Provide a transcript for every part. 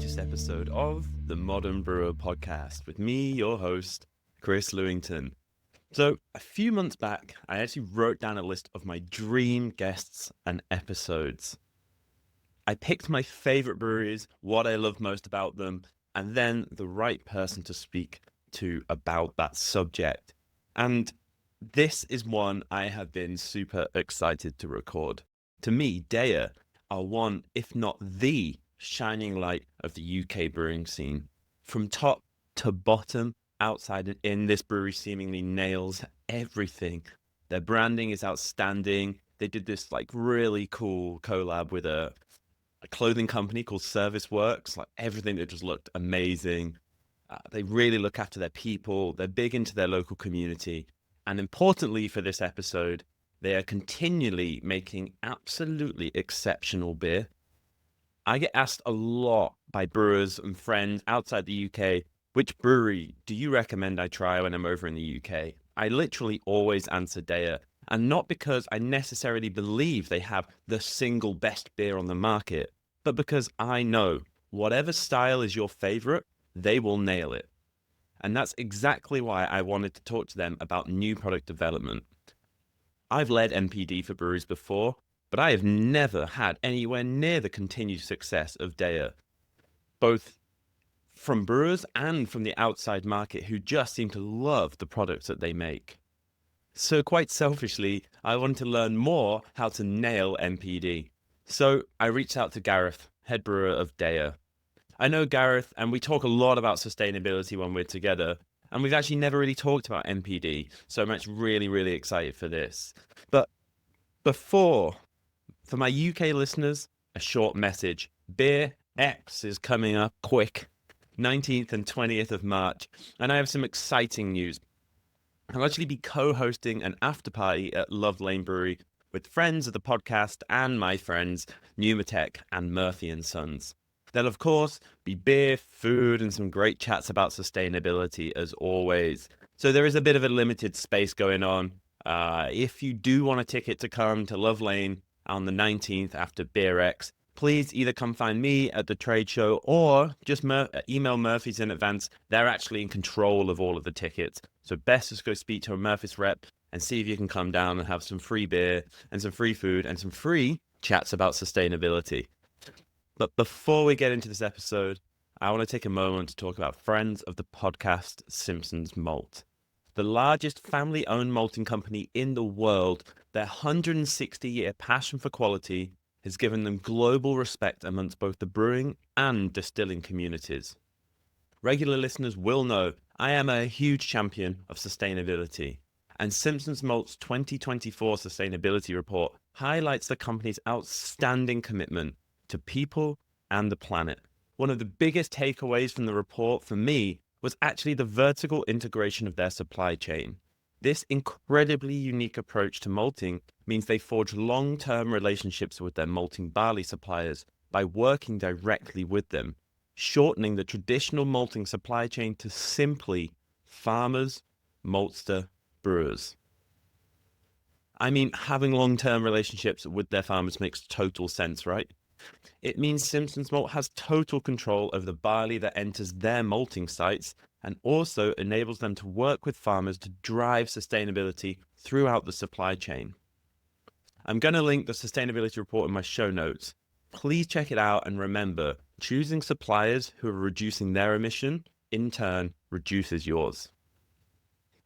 latest episode of the Modern Brewer podcast with me, your host, Chris Lewington. So a few months back, I actually wrote down a list of my dream guests and episodes. I picked my favorite breweries, what I love most about them, and then the right person to speak to about that subject. And this is one I have been super excited to record. To me, Deya are one, if not the shining light of the UK brewing scene. From top to bottom, outside and in, this brewery seemingly nails everything. Their branding is outstanding. They did this really cool collab with a clothing company called Service Works. Everything that just looked amazing. They really look after their people. They're big into their local community. And importantly for this episode, they are continually making absolutely exceptional beer. I get asked a lot by brewers and friends outside the UK, which brewery do you recommend I try when I'm over in the UK? I literally always answer Deya, and not because I necessarily believe they have the single best beer on the market, but because I know whatever style is your favorite, they will nail it. And that's exactly why I wanted to talk to them about new product development. I've led NPD for breweries before, but I have never had anywhere near the continued success of Deya, both from brewers and from the outside market who just seem to love the products that they make. So quite selfishly, I wanted to learn more how to nail NPD. So I reached out to Gareth, head brewer of Deya. I know Gareth, and we talk a lot about sustainability when we're together, and we've actually never really talked about NPD, so I'm actually really excited for this. But for my UK listeners, a short message. Beer X is coming up quick, 19th and 20th of March, and I have some exciting news. I'll actually be co-hosting an after party at Love Lane Brewery with friends of the podcast and my friends Pneumatech and Murphy and Sons. There'll of course be beer, food, and some great chats about sustainability as always. So there is a bit of a limited space going on. If you do want a ticket to come to Love Lane on the 19th after Beer X, please either come find me at the trade show or just email Murphy's in advance. They're actually in control of all of the tickets. So best just go speak to a Murphy's rep and see if you can come down and have some free beer and some free food and some free chats about sustainability. But before we get into this episode, I want to take a moment to talk about friends of the podcast, Simpsons Malt. The largest family-owned malting company in the world, their 160-year passion for quality has given them global respect amongst both the brewing and distilling communities. Regular listeners will know I am a huge champion of sustainability, and Simpsons Malt's 2024 sustainability report highlights the company's outstanding commitment to people and the planet. One of the biggest takeaways from the report for me was actually the vertical integration of their supply chain. This incredibly unique approach to malting means they forge long-term relationships with their malting barley suppliers by working directly with them, shortening the traditional malting supply chain to simply farmers, maltster, brewers. I mean, having long-term relationships with their farmers makes total sense, right? It means Simpsons Malt has total control over the barley that enters their malting sites and also enables them to work with farmers to drive sustainability throughout the supply chain. I'm going to link the sustainability report in my show notes. Please check it out and remember, choosing suppliers who are reducing their emission, in turn, reduces yours.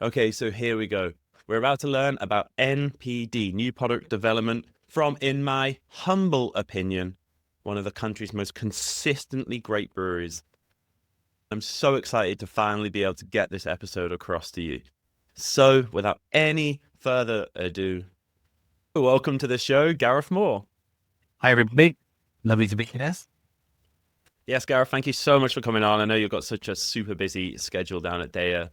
Okay, so here we go. We're about to learn about NPD, new product development, from, in my humble opinion, one of the country's most consistently great breweries. I'm so excited to finally be able to get this episode across to you. So, without any further ado, welcome to the show, Gareth Moore. Hi, everybody. Lovely to be here. Yes, Gareth, thank you so much for coming on. I know you've got such a super busy schedule down at Deya,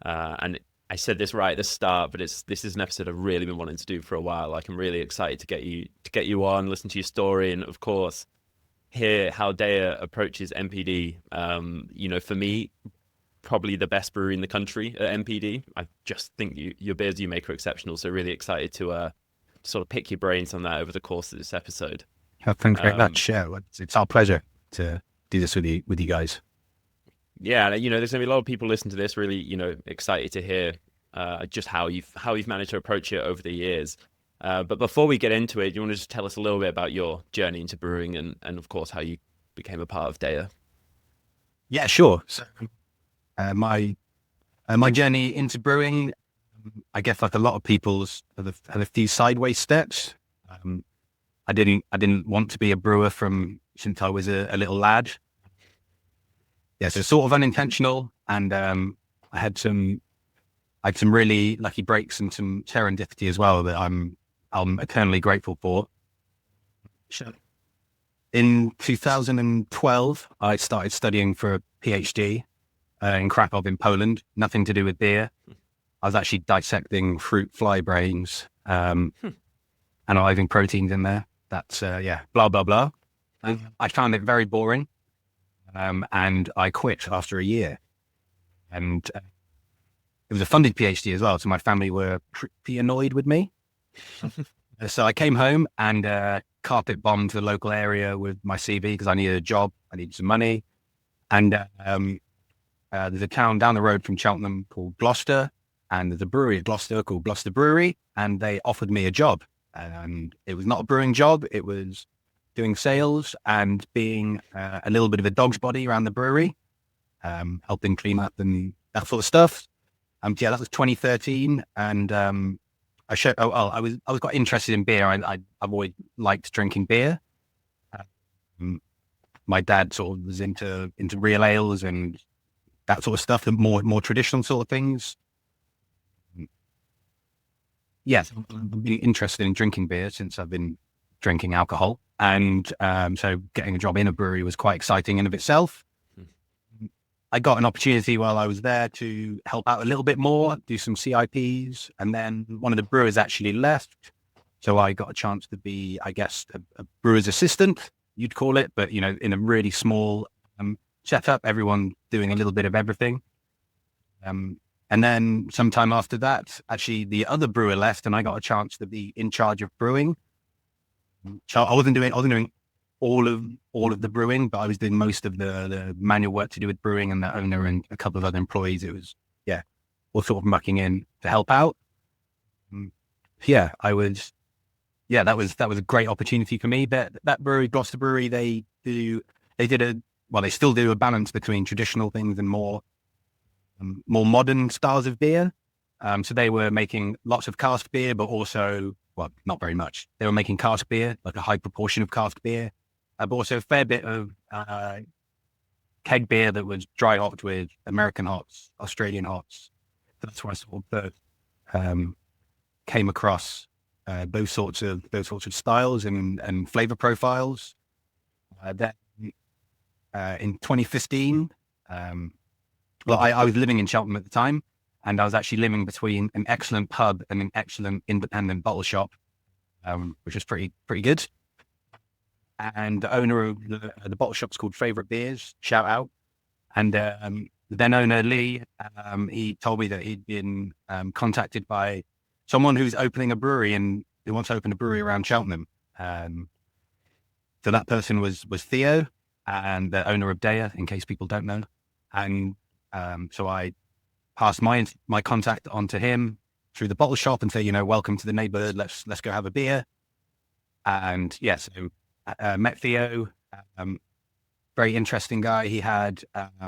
and I said this right at the start, but this is an episode I've really been wanting to do for a while. I'm really excited to get you on, listen to your story, and of course, hear how Deya approaches NPD. For me, probably the best brewery in the country at NPD. I just think your beers you make are exceptional. So really excited to sort of pick your brains on that over the course of this episode. Thanks very much. Yeah, it's our pleasure to do this with you guys. Yeah, there's gonna be a lot of people listening to this really, excited to hear just how you've managed to approach it over the years. But before we get into it, do you want to just tell us a little bit about your journey into brewing and of course how you became a part of Deya? Yeah, sure. So my my journey into brewing, I guess like a lot of people's, had a few sideways steps. Um, I didn't want to be a brewer from since I was a little lad. Yeah, so sort of unintentional, and I had some really lucky breaks and some serendipity as well that I'm eternally grateful for. Sure. In 2012, I started studying for a PhD in Krakow in Poland. Nothing to do with beer. I was actually dissecting fruit fly brains, analyzing proteins in there. That's blah blah blah. And I found it very boring, and I quit after a year. And it was a funded PhD as well, so my family were pretty annoyed with me. So I came home and carpet bombed the local area with my CV because I needed a job, I needed some money. And there's a town down the road from Cheltenham called Gloucester, and there's a brewery at Gloucester called Gloucester Brewery, and they offered me a job. And it was not a brewing job, it was doing sales and being a little bit of a dog's body around the brewery, helping clean up and that sort of stuff. That was 2013, and I was quite interested in beer. I've always liked drinking beer. Um, my dad sort of was into real ales and that sort of stuff, the more traditional sort of things. Yes, I've been interested in drinking beer since I've been drinking alcohol, and so getting a job in a brewery was quite exciting in of itself. I got an opportunity while I was there to help out a little bit more, do some CIPs, and then one of the brewers actually left. So I got a chance to be, I guess, a brewer's assistant, you'd call it, but, in a really small setup, everyone doing a little bit of everything. And then sometime after that, actually the other brewer left and I got a chance to be in charge of brewing. So I wasn't doing all of the brewing, but I was doing most of the manual work to do with brewing, and the owner and a couple of other employees. It was, all sort of mucking in to help out. That was a great opportunity for me. But that brewery, Gloucester Brewery, they still do a balance between traditional things and more modern styles of beer. So they were making lots of cask beer, but also, well, not very much. They were making cask beer, like a high proportion of cask beer, but also a fair bit of keg beer that was dry hopped with American hops, Australian hops. So that's where I sort of came across those sorts of styles and flavor profiles. Then in 2015, I was living in Cheltenham at the time, and I was actually living between an excellent pub and an excellent independent bottle shop, which was pretty good. And the owner of the bottle shop's called Favourite Beers, shout out. And the then owner, Lee, he told me that he'd been contacted by someone who's opening a brewery and who wants to open a brewery around Cheltenham. So that person was Theo, and the owner of Deya, in case people don't know. And so I passed my contact on to him through the bottle shop and say, welcome to the neighborhood. Let's go have a beer. And yes, met Theo, very interesting guy. He had a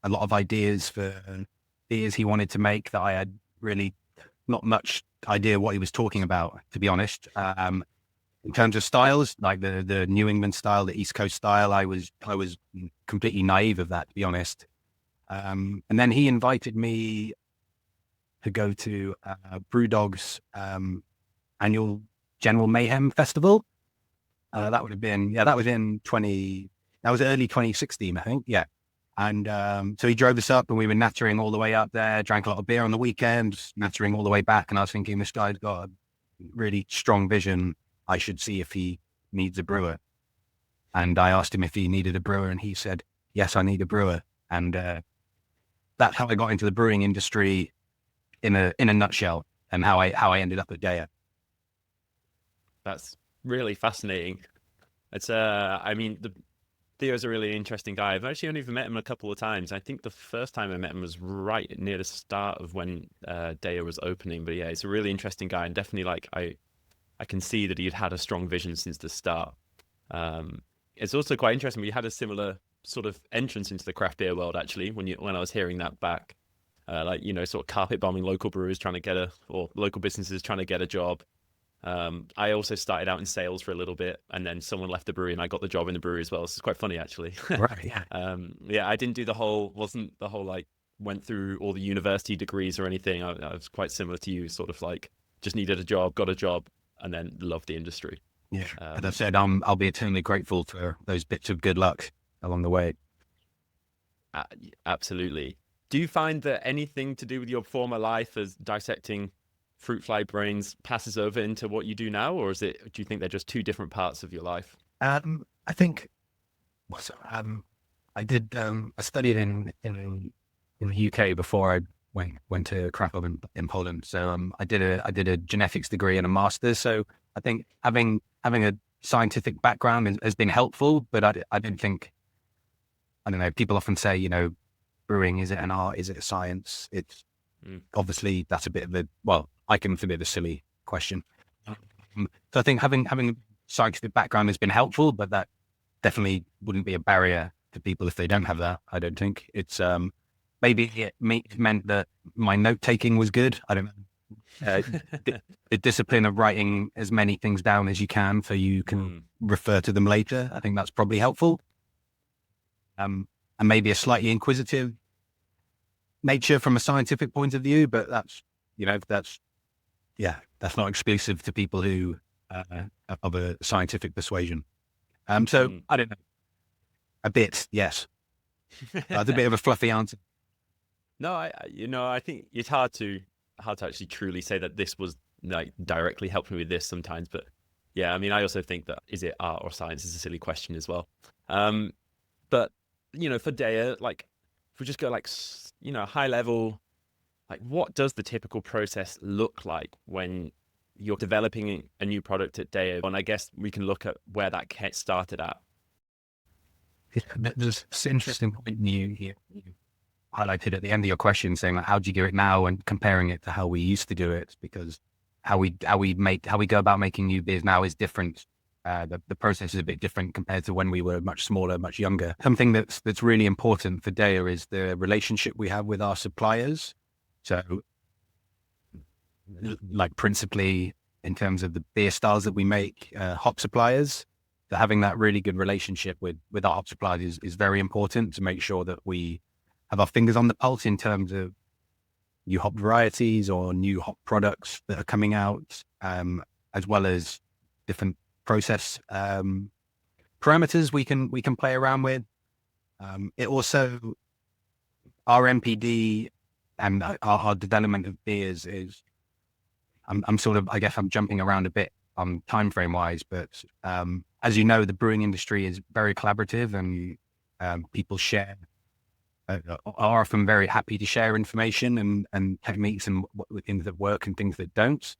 lot of ideas for beers he wanted to make that I had really not much idea what he was talking about, to be honest. In terms of styles, like the New England style, the East Coast style, I was completely naive of that, to be honest. And then he invited me to go to Brewdog's annual General Mayhem Festival. That would have been, that was early 2016, I think. Yeah. And so he drove us up and we were nattering all the way up there, drank a lot of beer on the weekends, nattering all the way back. And I was thinking, this guy's got a really strong vision. I should see if he needs a brewer. And I asked him if he needed a brewer, and he said, yes, I need a brewer. And that's how I got into the brewing industry in a nutshell, and how I ended up at Deya. That's really fascinating. It's I mean, Theo's a really interesting guy. I've actually only met him a couple of times. I think the first time I met him was right near the start of when Deya was opening. But yeah, he's a really interesting guy, and definitely like I can see that he'd had a strong vision since the start. It's also quite interesting. We had a similar sort of entrance into the craft beer world actually when I was hearing that back. Like, you know, sort of carpet bombing local brewers trying to get or local businesses trying to get a job. I also started out in sales for a little bit, and then someone left the brewery and I got the job in the brewery as well. So it's quite funny actually. Right. Yeah. Yeah, I didn't do wasn't the whole like went through all the university degrees or anything. I was quite similar to you, sort of like just needed a job, got a job, and then loved the industry. Yeah. As I said, I'll be eternally grateful for those bits of good luck along the way. Absolutely. Do you find that anything to do with your former life as dissecting fruit fly brains passes over into what you do now, or do you think they're just two different parts of your life? I think, I studied in the UK before I went to Krakow in Poland. So I did a genetics degree and a master's. So I think having a scientific background has been helpful, but I don't think, I don't know, people often say, you know, brewing, is it an art? Is it a science? It's obviously that's a bit of I consider it a silly question. So I think having a scientific background has been helpful, but that definitely wouldn't be a barrier to people if they don't have that. I don't think it's, maybe it meant that my note taking was good. I don't know. The discipline of writing as many things down as you can so you can refer to them later. I think that's probably helpful. And maybe a slightly inquisitive nature from a scientific point of view, but that's not exclusive to people who of a scientific persuasion. So I don't know. A bit, yes. That's a bit of a fluffy answer. No, I think it's hard to actually truly say that this was like directly helped me with this sometimes. But yeah, I mean, I also think that is it art or science is a silly question as well. But you know, for Deya, like if we just go like high level, like what does the typical process look like when you're developing a new product at Deya? And I guess we can look at where that started at. There's an interesting point you highlighted at the end of your question, saying like, how do you do it now, and comparing it to how we used to do it, because how we go about making new beers now is different. The process is a bit different compared to when we were much smaller, much younger. Something that's really important for Deya is the relationship we have with our suppliers. So, like principally in terms of the beer styles that we make, hop suppliers. So having that really good relationship with our hop suppliers is very important to make sure that we have our fingers on the pulse in terms of new hop varieties or new hop products that are coming out, as well as different process parameters we can play around with. It also, our MPD and our development of beers is, I'm sort of, I guess I'm jumping around a bit on time frame wise, but as you know, the brewing industry is very collaborative, and people are often very happy to share information and techniques and things that work and things that don't.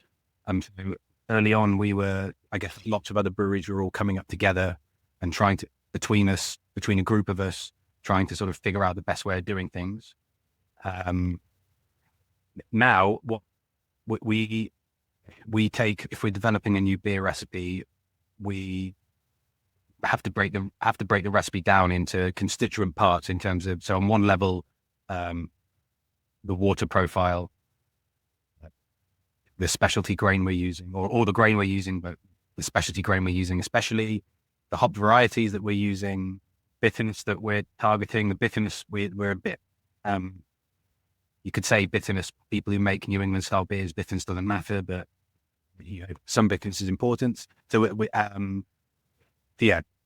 So early on, I guess lots of other breweries were all coming up together and trying to, between a group of us, trying to sort of figure out the best way of doing things. Now, what we take, if we're developing a new beer recipe, we have to break the recipe down into constituent parts in terms of, so on one level, the water profile, the specialty grain we're using, or the grain we're using, but the specialty grain we're using, especially the hop varieties that we're using, bitterness that we're targeting. The bitterness, we're a bit, you could say bitterness, people who make New England style beers, bitterness doesn't matter, but some bitterness is important. So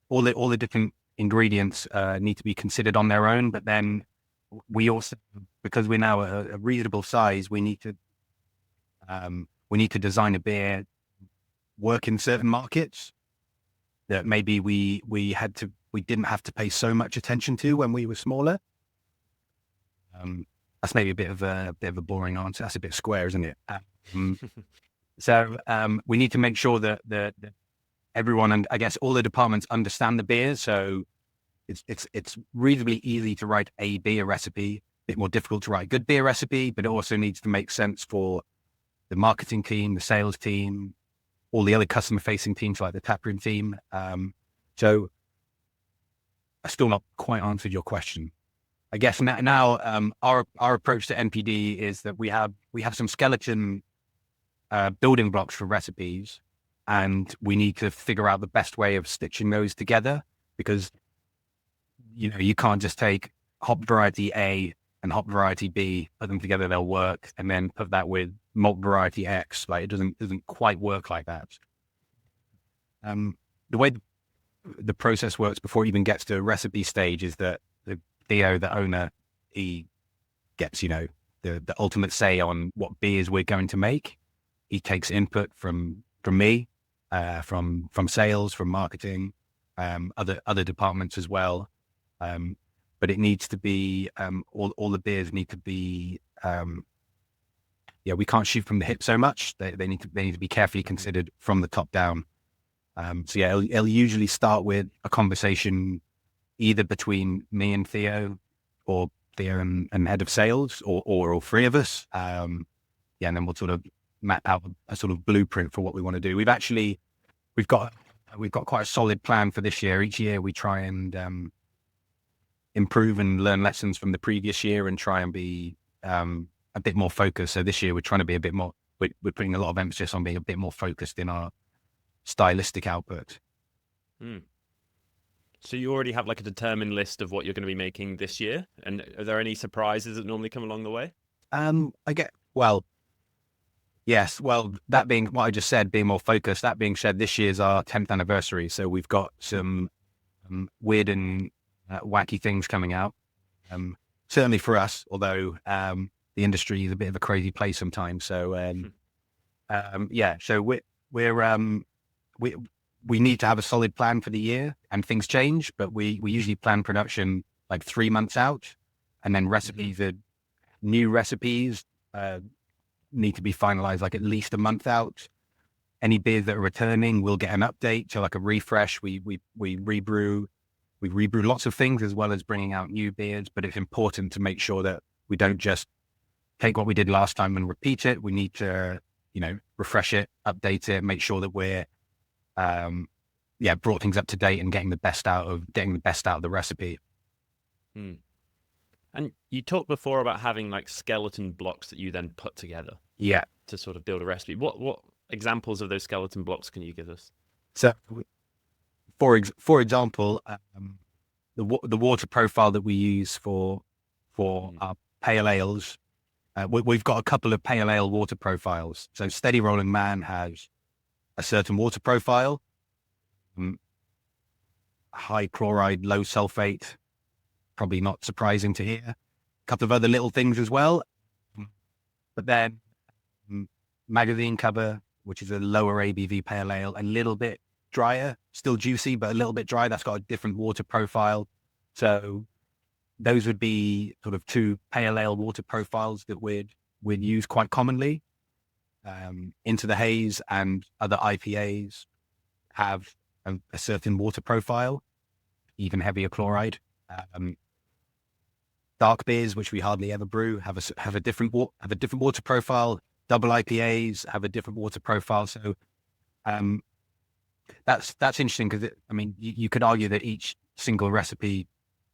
all the different ingredients need to be considered on their own. But then we also, because we're now a reasonable size, we need to design a beer work in certain markets that maybe we didn't have to pay so much attention to when we were smaller. That's maybe a bit of a boring answer. That's a bit square, isn't it? So we need to make sure that everyone, and I guess all the departments, understand the beer. So it's reasonably easy to write a beer recipe, a bit more difficult to write a good beer recipe, but it also needs to make sense for the marketing team, the sales team, all the other customer facing teams like the taproom team. So I still not quite answered your question. I guess now our approach to NPD is that we have some skeleton building blocks for recipes, and we need to figure out the best way of stitching those together, because you can't just take hop variety A and hop variety B, put them together, they'll work, and then put that with malt variety X. Like, it doesn't quite work like that. The way the process works before it even gets to a recipe stage is that Theo, the owner, he gets, the ultimate say on what beers we're going to make. He takes input from me, from sales, from marketing, other departments as well. But it needs to be, all the beers need to be, we can't shoot from the hip so much. They need to be carefully considered from the top down. It'll usually start with a conversation either between me and Theo, or Theo and head of sales, or all three of us. And then we'll sort of map out a sort of blueprint for what we want to do. We've got quite a solid plan for this year. Each year we try and improve and learn lessons from the previous year and try and be a bit more focused. So this year we're trying to be a bit more. We're putting a lot of emphasis on being a bit more focused in our stylistic output. So you already have like a determined list of what you're going to be making this year, and are there any surprises that normally come along the way? Yes. Well, that being what I just said, being more focused. That being said, this year's our 10th anniversary, so we've got some weird and wacky things coming out. Certainly for us, although the industry is a bit of a crazy place sometimes. So so we need to have a solid plan for the year, and things change, but we usually plan production like 3 months out, and then recipes new recipes need to be finalized like at least a month out. Any beers that are returning will get an update, so like a refresh. We rebrew lots of things as well as bringing out new beers, but it's important to make sure that we don't just take what we did last time and repeat it. We need to, refresh it, update it, make sure that we're brought things up to date and getting the best out of the recipe. And you talked before about having like skeleton blocks that you then put together to sort of build a recipe. What examples of those skeleton blocks can you give us? So for example, the water profile that we use for our pale ales, we've got a couple of pale ale water profiles. So Steady Rolling Man has a certain water profile, high chloride, low sulfate, probably not surprising to hear. A couple of other little things as well. But then Magazine Cover, which is a lower ABV pale ale, a little bit drier, still juicy, but a little bit dry. That's got a different water profile. So those would be sort of two pale ale water profiles that we'd use quite commonly. Into the Haze and other IPAs have a certain water profile, even heavier chloride. Dark beers, which we hardly ever brew, have a different water profile. Double IPAs have a different water profile. So that's interesting, because you could argue that each single recipe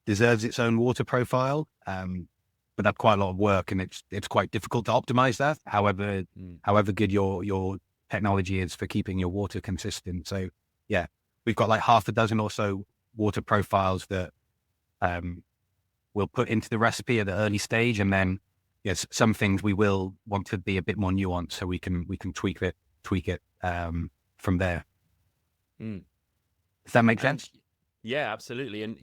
deserves its own water profile, but that's quite a lot of work, and it's quite difficult to optimize that. However good your technology is for keeping your water consistent. So we've got like half a dozen or so water profiles that we'll put into the recipe at the early stage, and then some things we will want to be a bit more nuanced, so we can tweak it from there. Does that make sense? Yeah, absolutely. And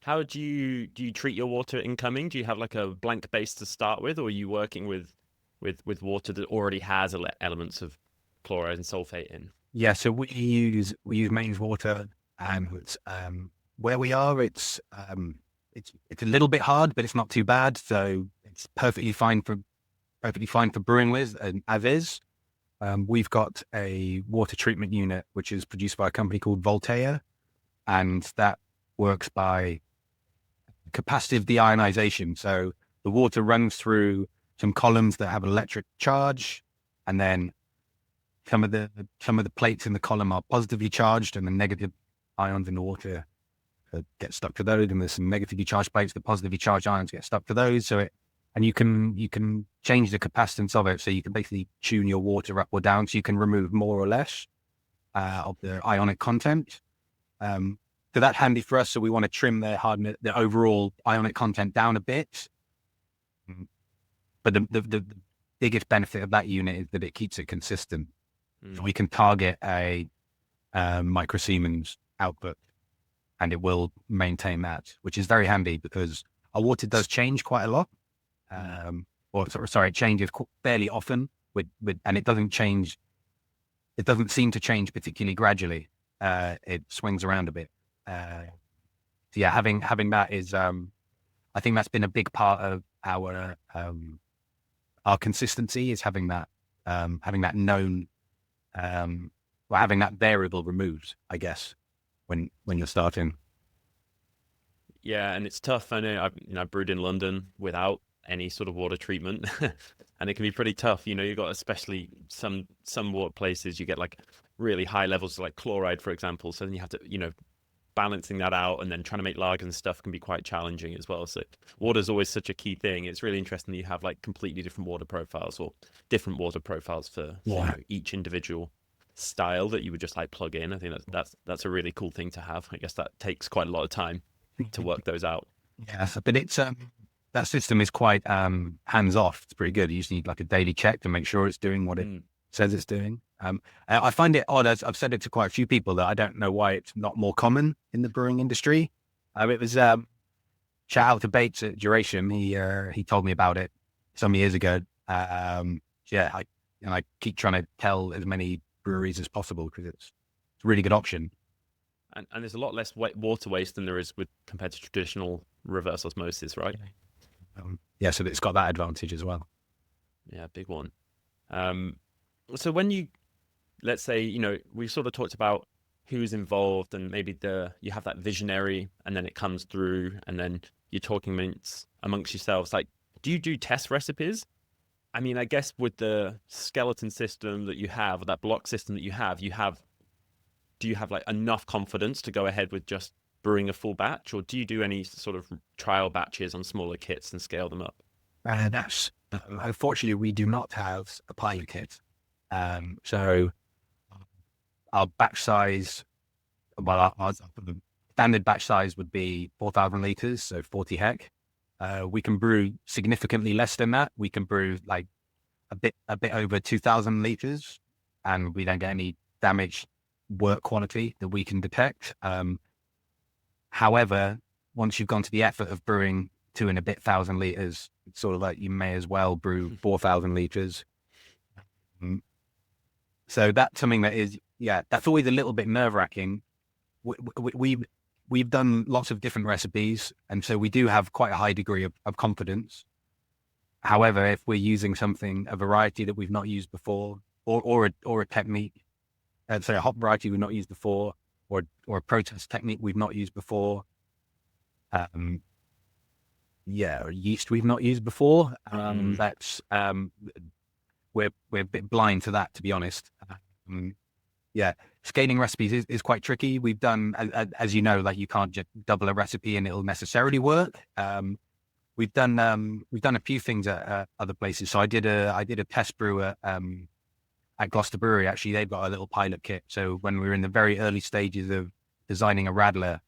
how do you treat your water incoming? Do you have like a blank base to start with, or are you working with water that already has elements of chloride and sulfate in? Yeah, so we use mains water, and where we are, it's a little bit hard, but it's not too bad. So it's perfectly fine for brewing with, and as is. We've got a water treatment unit which is produced by a company called Voltaire, and that works by capacitive deionization. So the water runs through some columns that have an electric charge, and then some of the plates in the column are positively charged, and the negative ions in the water get stuck to those. And there's some negatively charged plates, the positively charged ions get stuck to those. And you can change the capacitance of it. So you can basically tune your water up or down. So you can remove more or less of the ionic content. So that's handy for us. So we want to trim the overall ionic content down a bit. But the biggest benefit of that unit is that it keeps it consistent. So we can target a microsiemens output, and it will maintain that, which is very handy because our water does change quite a lot. It changes fairly often and it doesn't change. It doesn't seem to change particularly gradually. It swings around a bit. So yeah, having that is, I think that's been a big part of our consistency, is having that known, having that variable removed, I guess, when you're starting. Yeah, and it's tough. I know I brewed in London without any sort of water treatment, and it can be pretty tough. You've got, especially some water places, you get like really high levels of like chloride, for example. So then you have to, balancing that out, and then trying to make lager and stuff can be quite challenging as well. So water is always such a key thing. It's really interesting that you have like completely different water profiles, or different water profiles for each individual style that you would just like plug in. I think that's a really cool thing to have. I guess that takes quite a lot of time to work those out. Yes, but it's that system is quite hands off. It's pretty good. You just need like a daily check to make sure it's doing what it says it's doing. I find it odd, as I've said it to quite a few people, that I don't know why it's not more common in the brewing industry. It was shout out to Bates at Duration. He told me about it some years ago. I keep trying to tell as many breweries as possible because it's a really good option. And there's a lot less water waste than there is compared to traditional reverse osmosis, right? So it's got that advantage as well. Yeah, big one. So when let's say, we've sort of talked about who's involved, and maybe you have that visionary, and then it comes through, and then you're talking amongst yourselves. Like, do you do test recipes? I mean, I guess with the skeleton system that you have, or that block system that you have, do you have like enough confidence to go ahead with just brewing a full batch, or do you do any sort of trial batches on smaller kits and scale them up? Unfortunately, we do not have a pilot kit. So our batch size, our standard batch size would be 4,000 liters, so 40 hec. We can brew significantly less than that. We can brew like a bit over 2,000 liters, and we don't get any damage work quality that we can detect. However, once you've gone to the effort of brewing 2,000 liters, it's sort of like you may as well brew 4,000 liters. So that's something that is, that's always a little bit nerve-wracking. We've done lots of different recipes, and so we do have quite a high degree of confidence. However, if we're using a variety that we've not used before, or a technique, a hop variety we've not used before, or a process technique we've not used before, or yeast we've not used before, that's we're a bit blind to that, to be honest. Scaling recipes is quite tricky. We've done, as you know, like you can't just double a recipe and it'll necessarily work. We've done a few things at other places. So I did a test brew at Gloucester Brewery. Actually, they've got a little pilot kit. So when we were in the very early stages of designing a radler,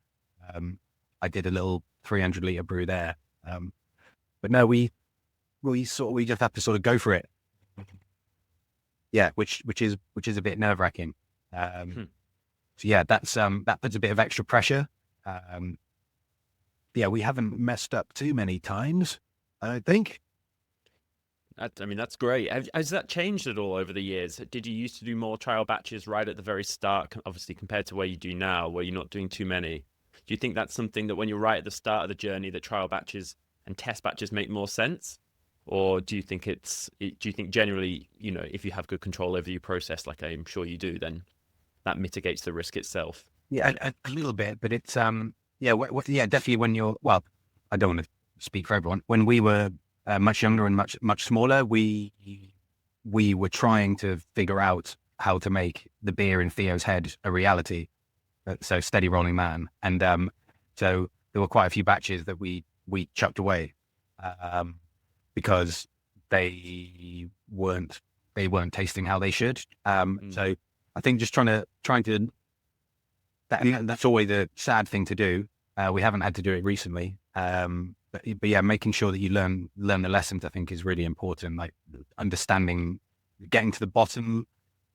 I did a little 300 liter brew there. But no, we just have to sort of go for it. Yeah, which is a bit nerve wracking. So yeah, that puts a bit of extra pressure. We haven't messed up too many times, I don't think. That's great. Has that changed at all over the years? Did you used to do more trial batches right at the very start, obviously, compared to where you do now, where you're not doing too many? Do you think that's something that when you're right at the start of the journey, that trial batches and test batches make more sense? Or do you think generally, if you have good control over your process, like I'm sure you do, then that mitigates the risk itself? Yeah, a little bit, but it's Yeah, yeah, definitely. When you're well, I don't want to speak for everyone. When we were much younger and much smaller, we were trying to figure out how to make the beer in Theo's head a reality. So Steady Rolling Man, and so there were quite a few batches that we chucked away um, because they weren't tasting how they should. So I think just trying to that's always a sad thing to do. We haven't had to do it recently, but yeah, making sure that you learn the lessons, I think, is really important. Like understanding, getting to the bottom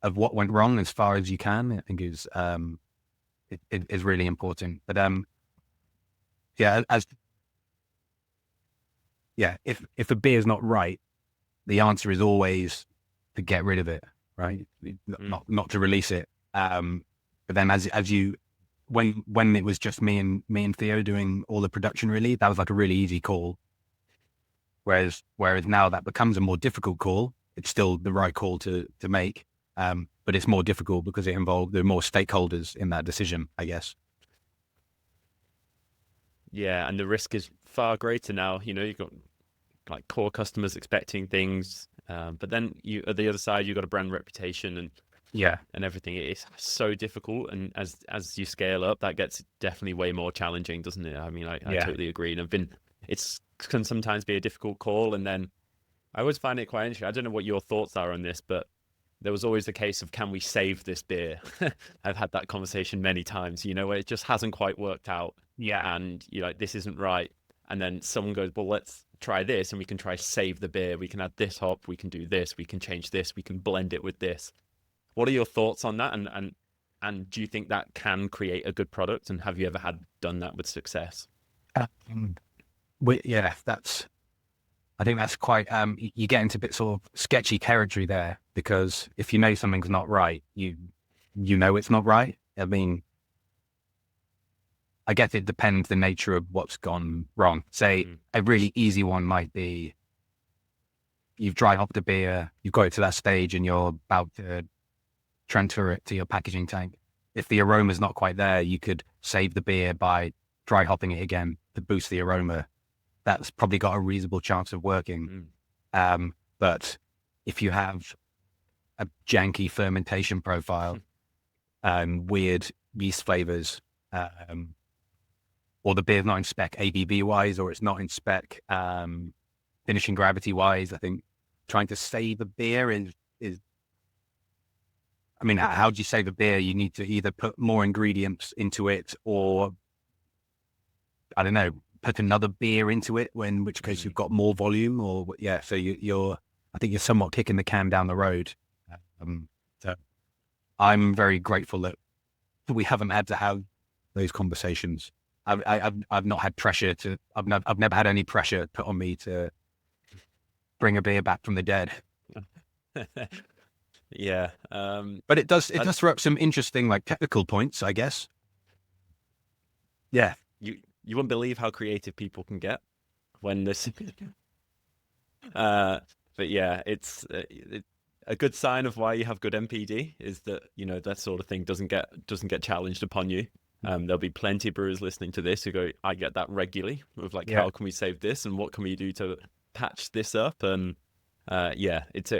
of what went wrong as far as you can, I think is is really important. But yeah, if a beer's not right, the answer is always to get rid of it, right? Not to release it. But then as you when it was just me and Theo doing all the production, really, that was like a really easy call. Whereas now that becomes a more difficult call. It's still the right call to make, but it's more difficult because there are more stakeholders in that decision, I guess. Yeah, and the risk is far greater now. You've got like core customers expecting things, but then you at the other side you've got a brand reputation and everything. It's so difficult, and as you scale up, that gets definitely way more challenging, doesn't it? I mean, I totally agree, and it's can sometimes be a difficult call, and then I always find it quite interesting. I don't know what your thoughts are on this, but there was always the case of, can we save this beer? I've had that conversation many times, where it just hasn't quite worked out. Yeah. And you're like, this isn't right. And then someone goes, well, let's try this and we can try save the beer. We can add this hop, we can do this, we can change this, we can blend it with this. What are your thoughts on that? And do you think that can create a good product? And have you ever done that with success? Yeah, I think that's quite, you get into a bit sort of sketchy territory there, because if you know something's not right, you know it's not right. I mean, I guess it depends the nature of what's gone wrong. Say a really easy one might be you've dry hopped a beer, you've got it to that stage and you're about to transfer it to your packaging tank. If the aroma's not quite there, you could save the beer by dry hopping it again to boost the aroma. That's probably got a reasonable chance of working. But if you have a janky fermentation profile, weird yeast flavors, or the beer's not in spec ABV wise, or it's not in spec finishing gravity wise, I think trying to save a beer is I mean, how do you save a beer? You need to either put more ingredients into it, or I don't know, put another beer into it, in which case you've got more volume, or yeah. So I think you're somewhat kicking the can down the road. So I'm very grateful that we haven't had to have those conversations. I've not had pressure I've never had any pressure put on me to bring a beer back from the dead. Yeah. But it does throw up some interesting like technical points, I guess. Yeah. You wouldn't believe how creative people can get when this. But yeah, it's a good sign of why you have good MPD is that that sort of thing doesn't get challenged upon you. There'll be plenty of brewers listening to this who go, I get that regularly with like, how can we save this and what can we do to patch this up? And it's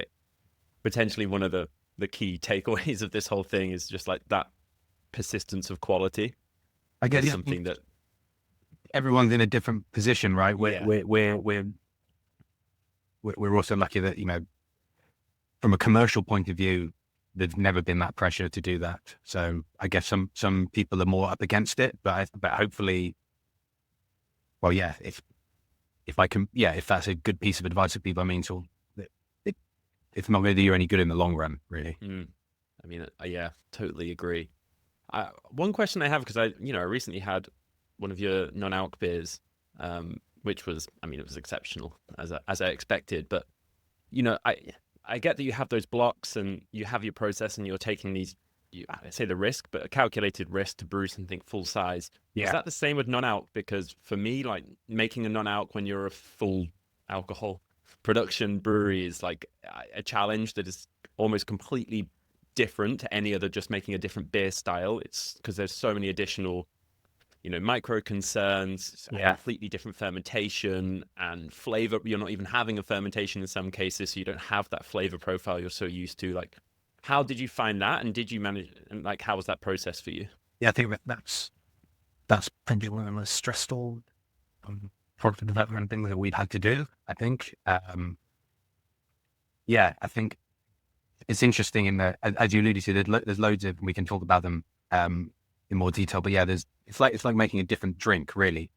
potentially one of the key takeaways of this whole thing is just like that persistence of quality. I guess something that everyone's in a different position, right? We're also lucky that from a commercial point of view, there's never been that pressure to do that. So I guess some people are more up against it, but hopefully, well, yeah, if that's a good piece of advice for people, I mean, so it's not going to do you any good in the long run, really. I mean, yeah, totally agree. One question I have, because I recently had one of your non-alc beers, which was, I mean, it was exceptional as I expected, but I get that you have those blocks and you have your process and you're taking these, I say the risk, but a calculated risk to brew something full size. Yeah. Is that the same with non-alc? Because for me, like making a non-alc when you're a full alcohol production brewery is like a challenge that is almost completely different to any other, just making a different beer style. It's because there's so many additional, micro concerns, a completely different fermentation and flavor. You're not even having a fermentation in some cases, so you don't have that flavor profile you're so used to. Like, how did you find that, and did you manage? And like, how was that process for you? Yeah, I think that's probably one of the most stressful product development things that we've had to do. I think, I think it's interesting in that, as you alluded to, there's loads of, we can talk about them in more detail. But yeah, it's like making a different drink, really.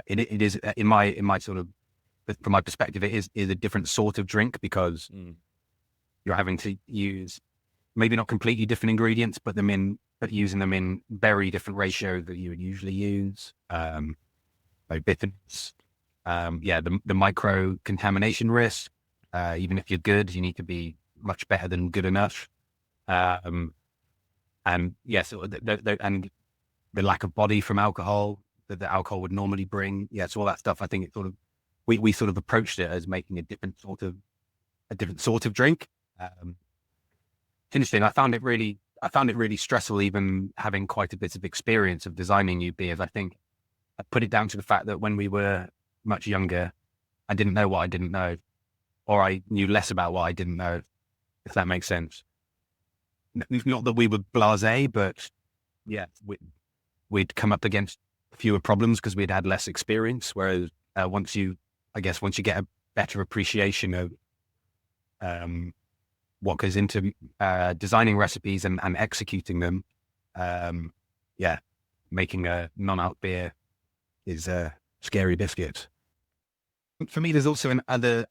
It is in my sort of, from my perspective, it is a different sort of drink because you're having to use maybe not completely different ingredients, but using them in very different ratios that you would usually use. Like bitterness, the micro contamination risk. Even if you're good, you need to be much better than good enough. And yes, and the lack of body from alcohol that the alcohol would normally bring. Yeah, so all that stuff. I think it sort of we sort of approached it as making a different sort of drink. Interesting. I found it really stressful, even having quite a bit of experience of designing new beers. I think I put it down to the fact that when we were much younger, I didn't know what I didn't know, or I knew less about what I didn't know, if that makes sense. Not that we were blasé, but yeah, we'd come up against fewer problems because we'd had less experience. Whereas once you get a better appreciation of what goes into designing recipes and executing them, making a non-alc beer is a scary biscuit. For me, there's also an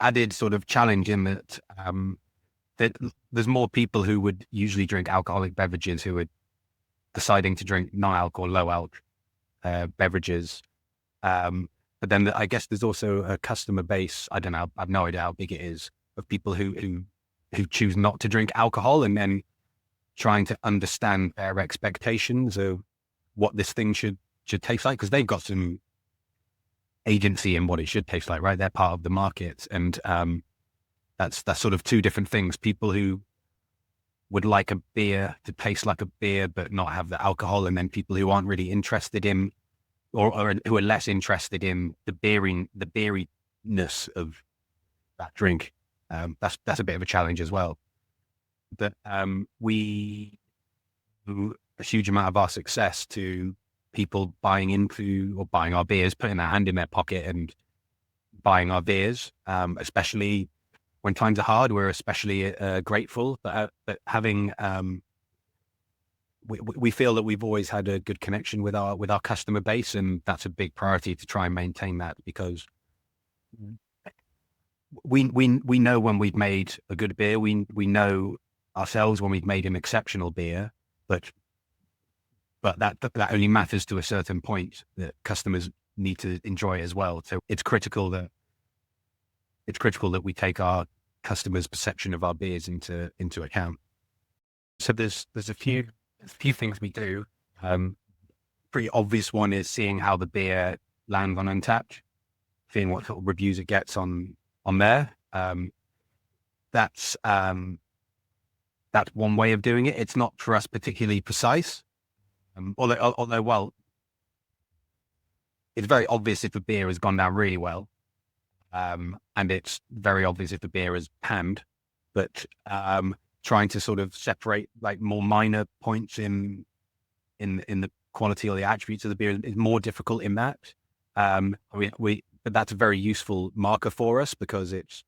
added sort of challenge in that that there's more people who would usually drink alcoholic beverages who are deciding to drink non-alc or low-alc beverages. But then I guess there's also a customer base, I don't know, I've no idea how big it is, of people who choose not to drink alcohol, and then trying to understand their expectations of what this thing should taste like, because they've got some agency in what it should taste like, right? They're part of the market. And that's sort of two different things. People who would like a beer to taste like a beer but not have the alcohol, and then people who aren't really interested in or who are less interested in the beeriness of that drink. That's a bit of a challenge as well. But we owe a huge amount of our success to people buying into or buying our beers, putting their hand in their pocket and buying our beers, especially when times are hard. We're especially grateful, but having we feel that we've always had a good connection with our customer base, and that's a big priority to try and maintain that, because we know when we've made a good beer. We know ourselves when we've made an exceptional beer, but that only matters to a certain point. That customers need to enjoy it as well. So it's critical that we take our customers' perception of our beers into account. So there's a few things we do. Pretty obvious one is seeing how the beer lands on Untappd, seeing what sort of reviews it gets on there. That's one way of doing it. It's not for us particularly precise. Although, it's very obvious if a beer has gone down really well, and it's very obvious if the beer is panned. But trying to sort of separate like more minor points in the quality or the attributes of the beer is more difficult in that. But that's a very useful marker for us because it's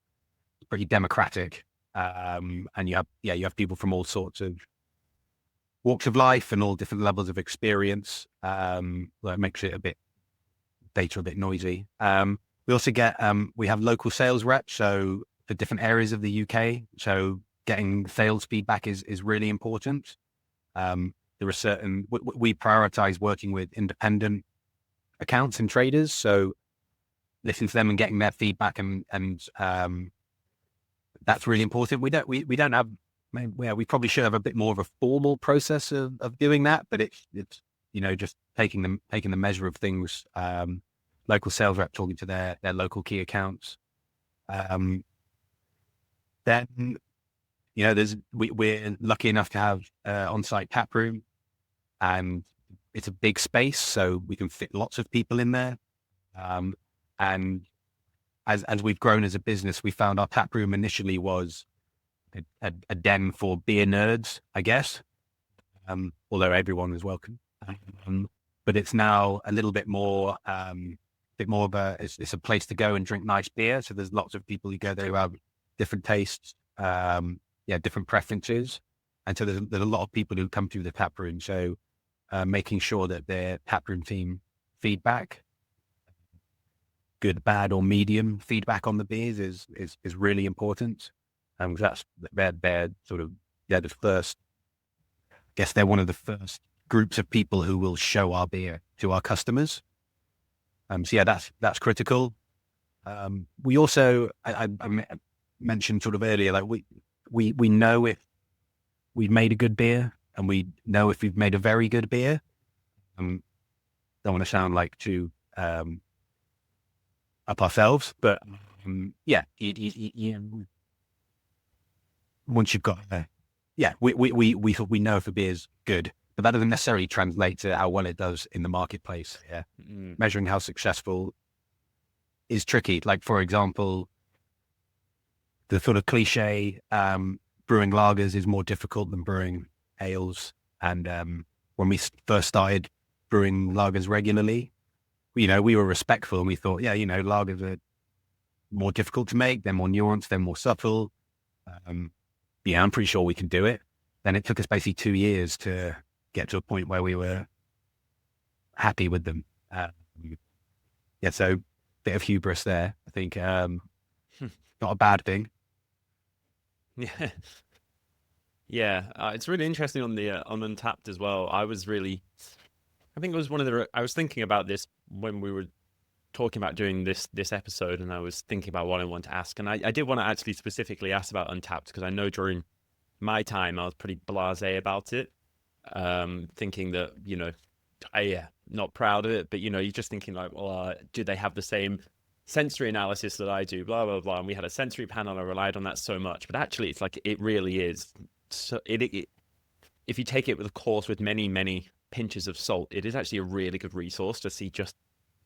pretty democratic, and you have people from all sorts of walks of life and all different levels of experience. That makes it a bit noisy. We also get we have local sales reps, so for different areas of the UK. So getting sales feedback is really important. There are certain we prioritize working with independent accounts and traders. So listening to them and getting their feedback and that's really important. We don't have. We probably should have a bit more of a formal process of doing that, but it's just taking the measure of things. Local sales rep talking to their local key accounts. Then we're lucky enough to have on-site tap room, and it's a big space, so we can fit lots of people in there. And as we've grown as a business, we found our tap room initially was a den for beer nerds, I guess. Although everyone is welcome. But it's now a little bit more of it's a place to go and drink nice beer. So there's lots of people who go there who have different tastes, different preferences. And so there's a lot of people who come through the tap room. So making sure that their tap room team feedback, good, bad, or medium feedback on the beers is really important. Because that's they're the first. I guess they're one of the first groups of people who will show our beer to our customers. So yeah, that's critical. We also, I mentioned sort of earlier, like we know if we've made a good beer, and we know if we've made a very good beer. Don't want to sound like too up ourselves, but once you've got we know if a beer's good, but that doesn't necessarily translate to how well it does in the marketplace. Yeah, measuring how successful is tricky. Like, for example, the sort of cliche, brewing lagers is more difficult than brewing ales. And when we first started brewing lagers regularly, we were respectful, and we thought, lagers are more difficult to make. They're more nuanced. They're more subtle. I'm pretty sure we can do it. Then it took us basically 2 years to get to a point where we were happy with them. So bit of hubris there, I think. Not a bad thing. Yeah. Yeah. It's really interesting on the on Untapped as well. I was thinking about this when we were talking about doing this episode, and I was thinking about what I want to ask. And I did want to actually specifically ask about Untapped, because I know during my time I was pretty blasé about it, thinking that, not proud of it, but you're just thinking like, well, do they have the same sensory analysis that I do, blah blah blah. And we had a sensory panel, I relied on that so much, but actually it's like, it really is so if you take it with a course with many pinches of salt, it is actually a really good resource to see just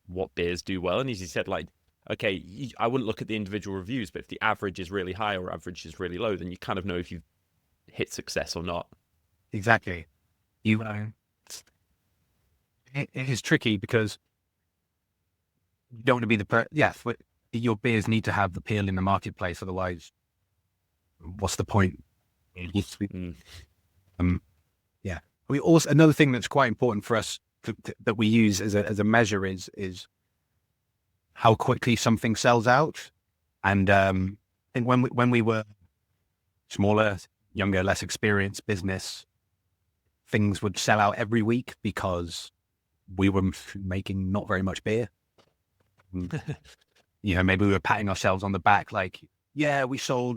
what beers do well. And as you said, like, okay, I wouldn't look at the individual reviews, but if the average is really high or average is really low, then you kind of know if you've hit success or not. Exactly. It is tricky, because you don't want to be your beers need to have the appeal in the marketplace. Otherwise, what's the point? We also, another thing that's quite important for us that we use as a measure is how quickly something sells out. And I think when we were smaller, younger, less experienced business, things would sell out every week because we were making not very much beer. Maybe we were patting ourselves on the back, like, yeah, we sold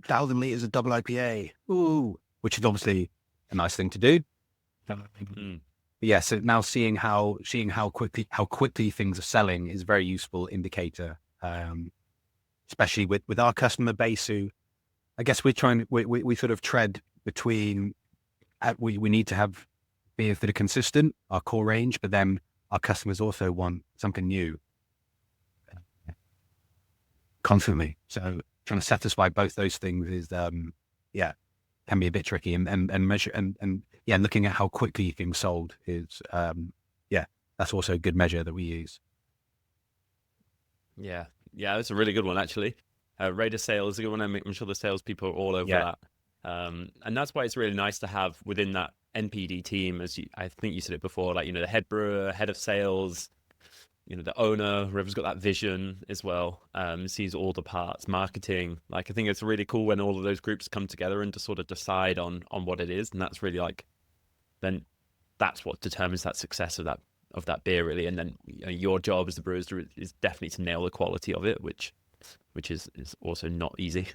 1,000 liters of double IPA, ooh, which is obviously a nice thing to do. Yeah, so now seeing how quickly things are selling is a very useful indicator, especially with our customer base, who I guess we sort of tread between. We need to have beers that are consistent, our core range, but then our customers also want something new constantly. So trying to satisfy both those things is, can be a bit tricky, and measure and looking at how quickly things sold is, that's also a good measure that we use. Yeah, that's a really good one, actually. Rate of sales is a good one. I'm sure the salespeople are all over that. And that's why it's really nice to have within that NPD team, I think you said it before, like, the head brewer, head of sales, the owner, whoever's got that vision as well, sees all the parts, marketing. Like, I think it's really cool when all of those groups come together and to sort of decide on what it is. And that's really like, then that's what determines that success of that beer, really. And then your job as the brewers is definitely to nail the quality of it, which is also not easy.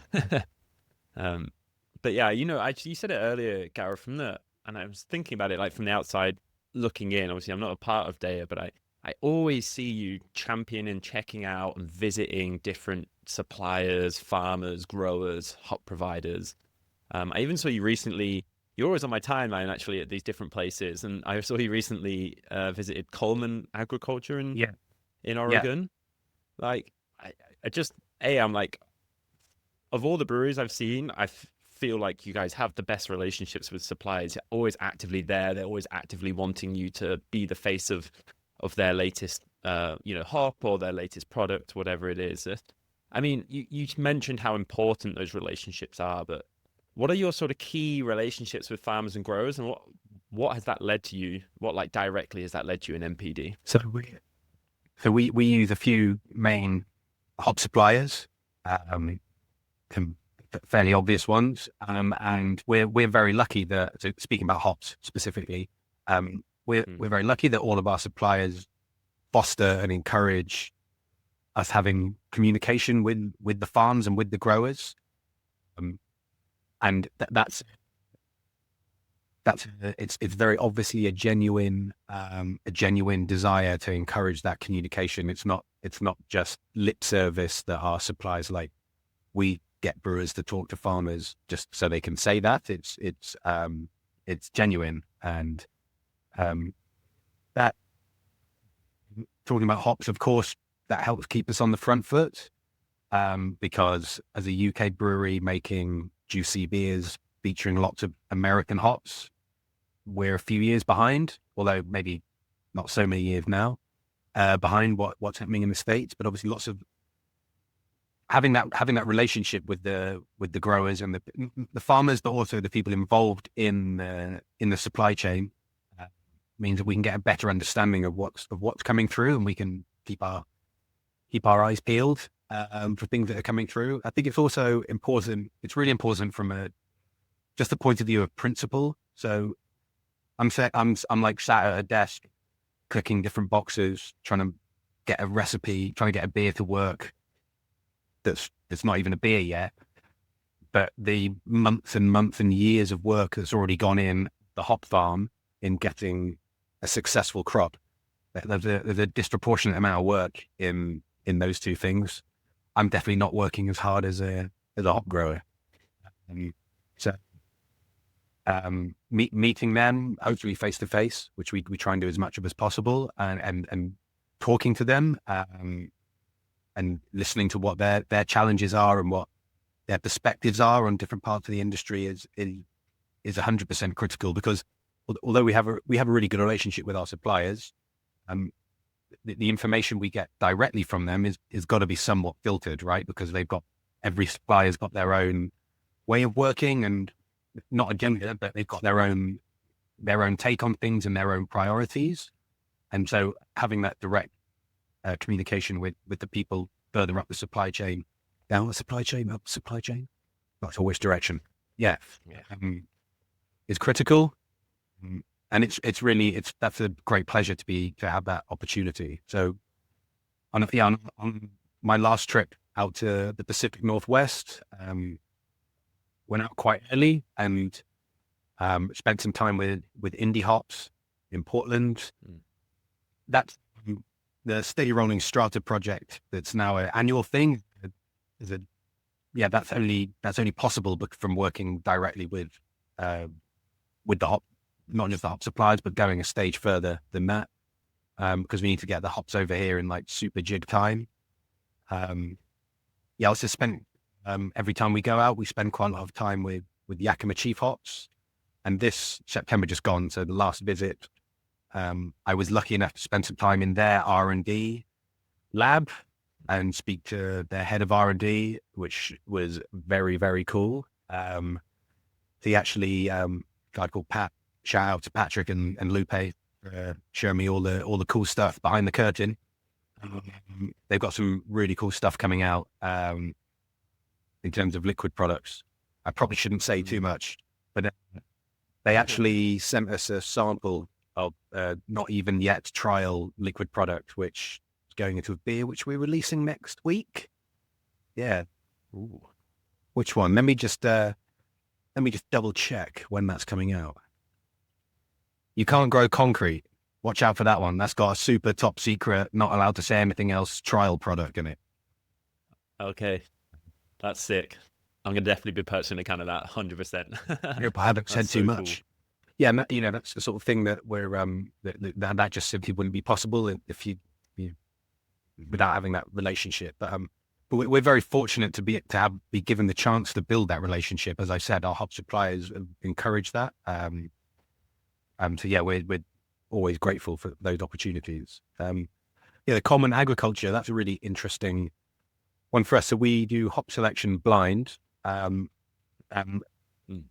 But yeah, you said it earlier, Gareth, and I was thinking about it, like, from the outside looking in. Obviously, I'm not a part of Deya, but I always see you championing and checking out and visiting different suppliers, farmers, growers, hop providers. I even saw you recently you're always on my timeline actually at these different places, and I saw you recently visited Coleman Agriculture Yeah. in Yeah. Oregon. Like, I just I'm like, of all the breweries I've seen, feel like you guys have the best relationships with suppliers. You're always actively there. They're always actively wanting you to be the face of their latest, hop or their latest product, whatever it is. I mean, you mentioned how important those relationships are, but what are your sort of key relationships with farmers and growers, and what has that led to you? What like directly has that led to you in MPD? So we use a few main hop suppliers, um, some fairly obvious ones, and we're very lucky that, so speaking about hops specifically, we're very lucky that all of our suppliers foster and encourage us having communication with the farms and with the growers, and it's very obviously a genuine desire to encourage that communication. It's not just lip service that our suppliers like. We get brewers to talk to farmers just so they can say that. It's genuine, and that, talking about hops, of course, that helps keep us on the front foot, because as a UK brewery making juicy beers featuring lots of American hops, we're a few years behind, although maybe not so many years now, behind what's happening in the States. But obviously lots of having that relationship with the growers and the farmers, but also the people involved in the supply chain, means that we can get a better understanding of what's coming through, and we can keep our eyes peeled for things that are coming through. I think it's also important. It's really important from just the point of view of principle. So I'm like sat at a desk, clicking different boxes, trying to get a recipe, trying to get a beer to work. That's not even a beer yet, but the months and months and years of work that's already gone in the hop farm in getting a successful crop. There's a disproportionate amount of work in those two things. I'm definitely not working as hard as a hop grower. So meeting them, hopefully face to face, which we try and do as much of as possible, and talking to them, and listening to what their challenges are and what their perspectives are on different parts of the industry is 100% critical, because although we have a really good relationship with our suppliers, the information we get directly from them is got to be somewhat filtered, right? Because every supplier's got their own way of working, and not agenda, but they've got their own take on things and their own priorities. And so having that direct communication with the people further up the supply chain, down the supply chain, up the supply chain, not to which direction, is critical. And that's a great pleasure to have that opportunity. So on my last trip out to the Pacific Northwest, went out quite early and spent some time with Indie Hops in Portland. That's the Steady Rolling Strata project. That's now an annual thing. That's only possible from working directly with the hop, not just the hop suppliers, but going a stage further than that, because we need to get the hops over here in like super jig time. I also spent every time we go out, we spend quite a lot of time with Yakima Chief Hops. And this September just gone, so the last visit, I was lucky enough to spend some time in their R&D lab and speak to their head of R&D, which was very, very cool. He actually, a guy called Pat, shout out to Patrick and Lupe for showing me all the cool stuff behind the curtain. They've got some really cool stuff coming out in terms of liquid products. I probably shouldn't say too much, but they actually sent us a sample of not even yet trial liquid product, which is going into a beer, which we're releasing next week. Yeah. Ooh. Which one? Let me just double check when that's coming out. You Can't Grow Concrete. Watch out for that one. That's got a super top secret, not allowed to say anything else, trial product in it. Okay. That's sick. I'm gonna definitely be purchasing a can of that, 100%. I hope I haven't said That's too so cool. much. Yeah, you know, that's the sort of thing that we're that just simply wouldn't be possible if you without having that relationship. But we're very fortunate to be given the chance to build that relationship. As I said, our hop suppliers have encouraged that. So yeah, we're always grateful for those opportunities. Yeah, the common agriculture, that's a really interesting one for us. So we do hop selection blind. Um, Mm.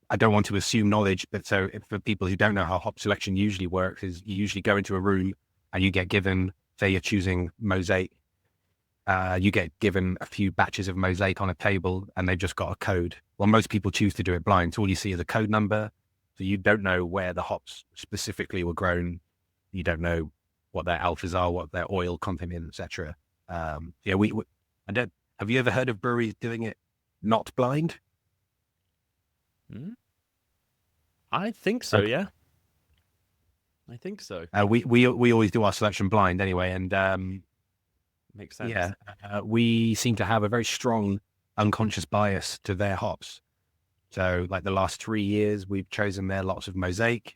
I don't want to assume knowledge, but for people who don't know how hop selection usually works, is you usually go into a room and you get given, say you're choosing mosaic, you get given a few batches of mosaic on a table and they've just got a code. Well, most people choose to do it blind. So all you see is a code number. So you don't know where the hops specifically were grown. You don't know what their alphas are, what their oil content is, etc. Yeah, I don't, have you ever heard of breweries doing it not blind? Mm. I think so, Okay. yeah. I think so. We always do our selection blind anyway, and Makes yeah, sense. we seem to have a very strong unconscious bias to their hops. So, like the last 3 years, we've chosen their lots of mosaic,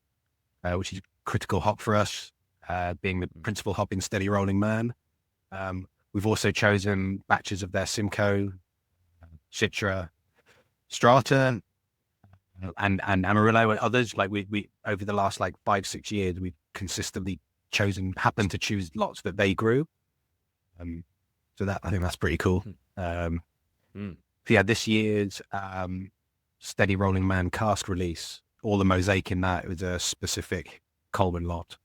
which is critical hop for us, being the principal hop in Steady Rolling Man. We've also chosen batches of their Simcoe, Citra, Strata, and Amarillo and others. Like we over the last like 5-6 years, we've consistently happened to choose lots that they grew. So that I think that's pretty cool. Mm. So yeah, this year's Steady Rolling Man cask release, all the mosaic in that was a specific Coleman lot,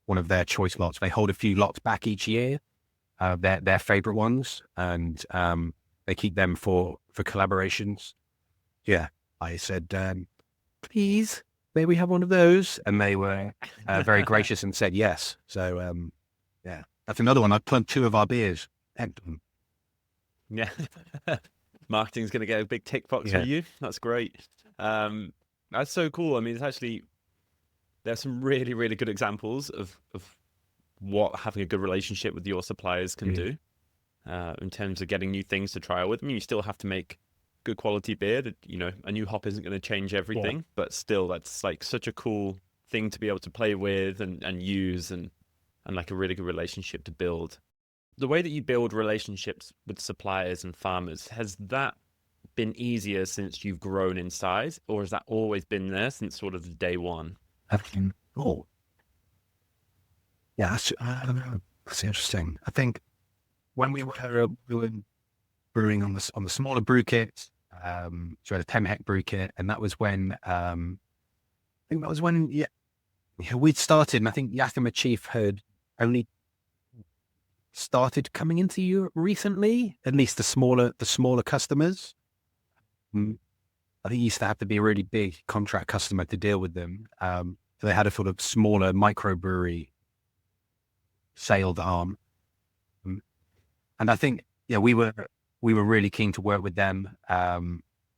one of their choice lots. They hold a few lots back each year, their favorite ones, and they keep them for collaborations. Yeah, I said, please, may we have one of those? And they were very gracious and said yes. So yeah, that's another one. I've plugged 2 of our beers. Excellent. Yeah. Marketing's going to get a big tick box for Yeah. you. That's great. That's so cool. I mean, there's some really, really good examples of what having a good relationship with your suppliers can do in terms of getting new things to trial with. I mean, you still have to make good quality beer. That, you know, a new hop isn't going to change everything, but still, that's like such a cool thing to be able to play with and use and like a really good relationship to build. The way that you build relationships with suppliers and farmers, has that been easier since you've grown in size, or has that always been there since sort of day one? Oh, yeah, that's interesting. I think when we were brewing on the smaller brew kits, so we had a 10 hect brew kit, and that was when I think that was when we'd started, and I think Yakima Chief had only started coming into Europe recently, at least the smaller customers. I think you used to have to be a really big contract customer to deal with them. So they had a sort of smaller microbrewery sailed arm. And I think, yeah, we were really keen to work with them. I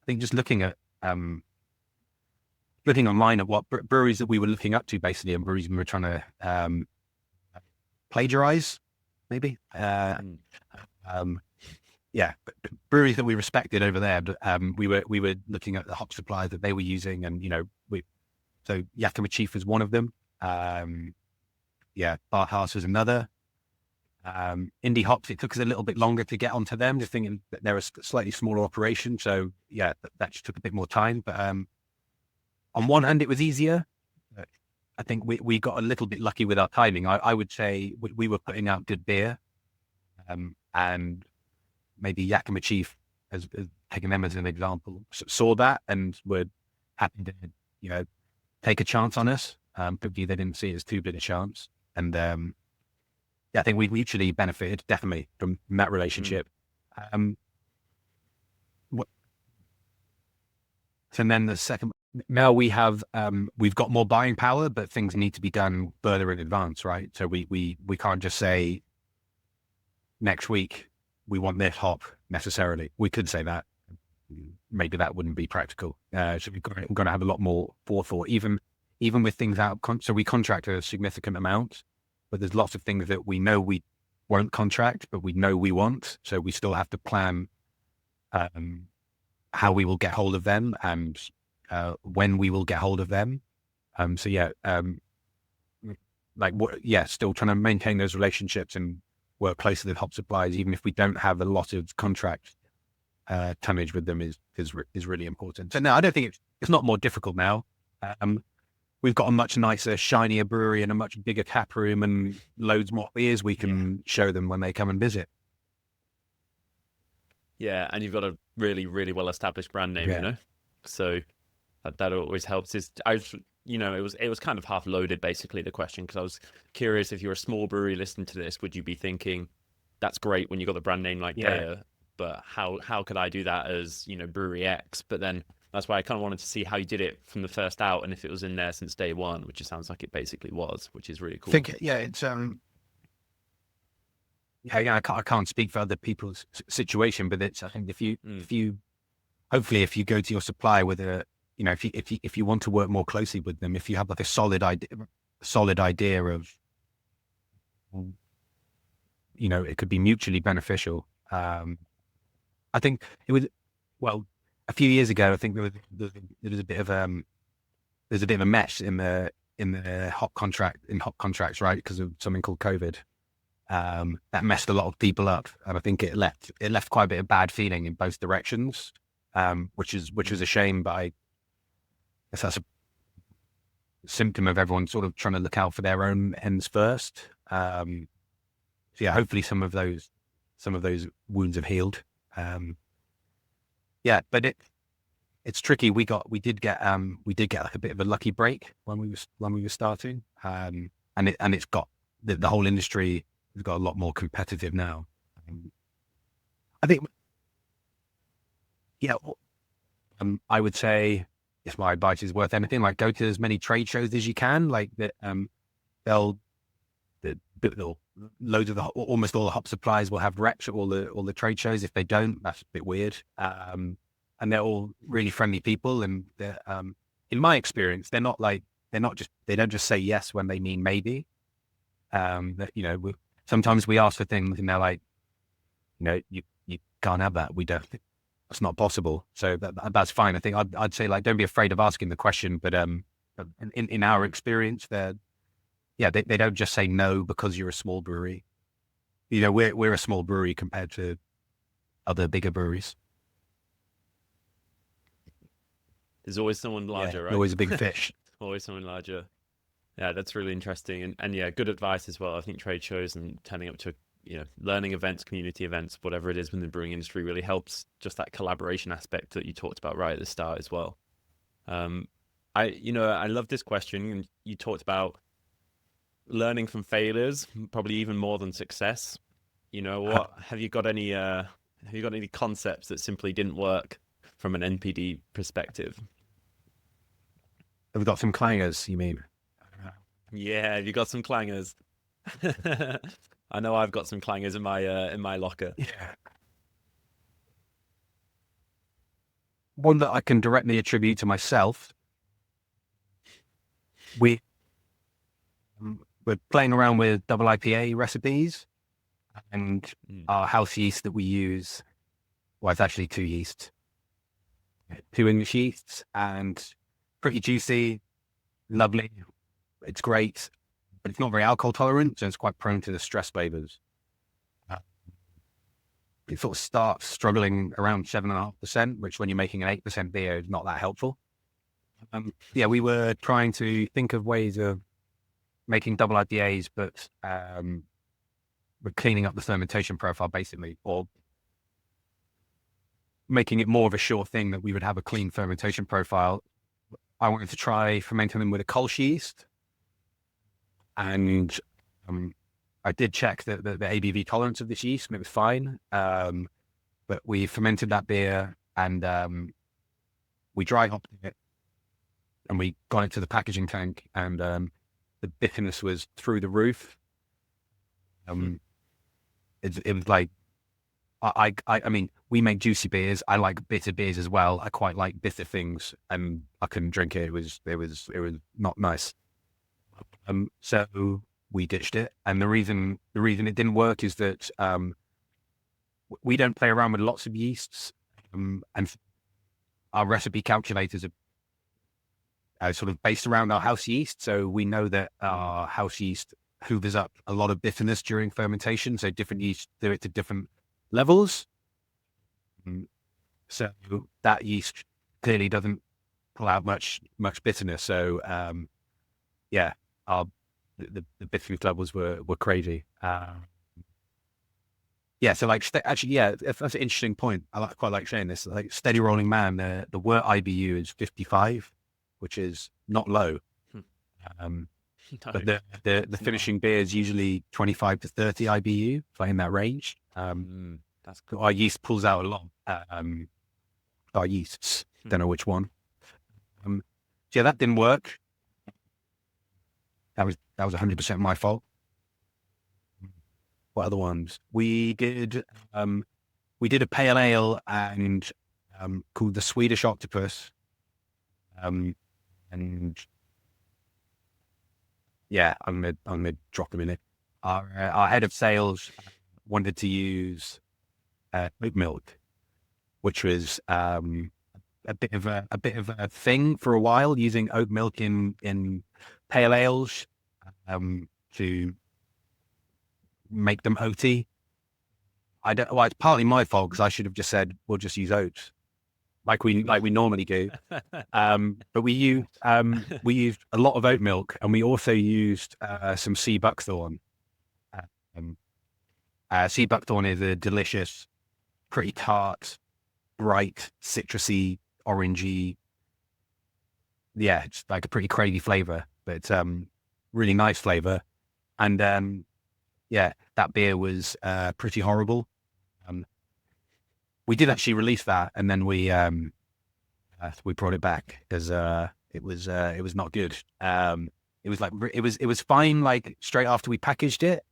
think just looking online at what breweries that we were looking up to, basically, and breweries we were trying to plagiarize, maybe. Yeah, breweries that we respected over there. We were looking at the hop supply that they were using, and so Yakima Chief was one of them. Yeah, Bar House was another. Indie Hops, it took us a little bit longer to get onto them, just thinking that they're a slightly smaller operation. So yeah, that just took a bit more time. But on one hand, it was easier. I think we got a little bit lucky with our timing. I would say we were putting out good beer, and maybe Yakima Chief, as taking them as an example, saw that and were happy to take a chance on us. Hopefully they didn't see it as too big a chance, and yeah, I think we mutually benefited definitely from that relationship. And then the second, now we've got more buying power, but things need to be done further in advance, right? So we can't just say next week we want this hop necessarily. We could say that, maybe that wouldn't be practical. So we're going to have a lot more forethought, even with things out. So we contract a significant amount, but there's lots of things that we know we won't contract, but we know we want. So we still have to plan how we will get hold of them, and when we will get hold of them. Still trying to maintain those relationships and work closely with hop suppliers, even if we don't have a lot of contract tonnage with them, is really important. So no, I don't think it's not more difficult now. We've got a much nicer, shinier brewery and a much bigger tap room and loads more beers we can show them when they come and visit. Yeah, and you've got a really, really well-established brand name, you know, so that always helps. It was kind of half loaded, basically, the question, because I was curious, if you're a small brewery listening to this, would you be thinking, that's great when you got the brand name like Deya, but how could I do that as, Brewery X? But then that's why I kind of wanted to see how you did it from the first out, and if it was in there since day one, which it sounds like it basically was, which is really cool. It's I can't speak for other people's situation, but I think if you go to your supplier with if you want to work more closely with them, if you have like a solid idea of, it could be mutually beneficial. I think it was, a few years ago, I think there was a bit of there's a bit of a mess in the hop contracts, right? Because of something called COVID. That messed a lot of people up, and I think it left quite a bit of bad feeling in both directions, which was a shame. But I guess that's a symptom of everyone sort of trying to look out for their own ends first. Hopefully some of those wounds have healed. But it's tricky. We did get like a bit of a lucky break when we were starting, and it's got the whole industry has got a lot more competitive now. I think, I would say, if my advice is worth anything, like, go to as many trade shows as you can. Like that, loads of almost all the hop suppliers will have reps at all the trade shows. If they don't, that's a bit weird. And they're all really friendly people. And in my experience, they don't just say yes when they mean maybe. Sometimes we ask for things and they're like, you can't have that. We don't. That's not possible. So that's fine. I think I'd say, like, don't be afraid of asking the question. But in our experience, they don't just say no because you're a small brewery. We're a small brewery compared to other bigger breweries. There's always someone larger, right? Always a big fish. Always someone larger. Yeah, that's really interesting. And good advice as well. I think trade shows and turning up to, learning events, community events, whatever it is within the brewing industry, really helps just that collaboration aspect that you talked about right at the start as well. I love this question. And you talked about learning from failures, probably even more than success. Have you got any concepts that simply didn't work from an NPD perspective? Have we got some clangers, you mean? Yeah, have you got some clangers? I know I've got some clangers in my locker. Yeah. One that I can directly attribute to myself. We're playing around with double IPA recipes, and our house yeast that we use, it's actually two yeasts, two English yeasts, and pretty juicy, lovely. It's great, but it's not very alcohol tolerant, so it's quite prone to the stress flavors. It sort of starts struggling around 7.5%, which when you're making an 8% beer is not that helpful. We were trying to think of ways of making double IPAs, but we're cleaning up the fermentation profile, basically, or making it more of a sure thing that we would have a clean fermentation profile. I wanted to try fermenting them with a Kolsch yeast. And I did check the ABV tolerance of this yeast, and it was fine. But we fermented that beer, and we dry hopped it, and we got it to the packaging tank, and the bitterness was through the roof. It was like, I mean, we make juicy beers. I like bitter beers as well. I quite like bitter things, and I couldn't drink it. It was not nice. So we ditched it, and the reason it didn't work is that we don't play around with lots of yeasts. And our recipe calculators are sort of based around our house yeast. So we know that our house yeast hoovers up a lot of bitterness during fermentation. So different yeast do it to different levels. So that yeast clearly doesn't pull out much bitterness. So yeah, the bitterness levels were crazy. Yeah, so like actually, yeah, that's an interesting point. Quite like saying this. Like Steady Rolling Man, the wort IBU is 55, which is not low. No, But the finishing beer is usually 25 to 30 IBU, like in that range. that's cool. Our yeast pulls out a lot. Our yeasts, don't know which one. So yeah, that didn't work. That was 100% my fault. What other ones? We did a pale ale and called the Swedish Octopus. And yeah, I'm gonna drop them in it. Our head of sales wanted to use oat milk, which was a bit of a thing for a while, using oat milk in pale ales to make them oaty. Well, it's partly my fault because I should have just said we'll just use oats, like we normally do. But we used a lot of oat milk, and we also used some sea buckthorn. Sea buckthorn is a delicious, pretty tart, bright, citrusy, orangey. Yeah, it's like a pretty crazy flavor, but it's really nice flavor. And yeah, that beer was pretty horrible. We did actually release that, and then we brought it back because it was not good. It was fine like straight after we packaged it,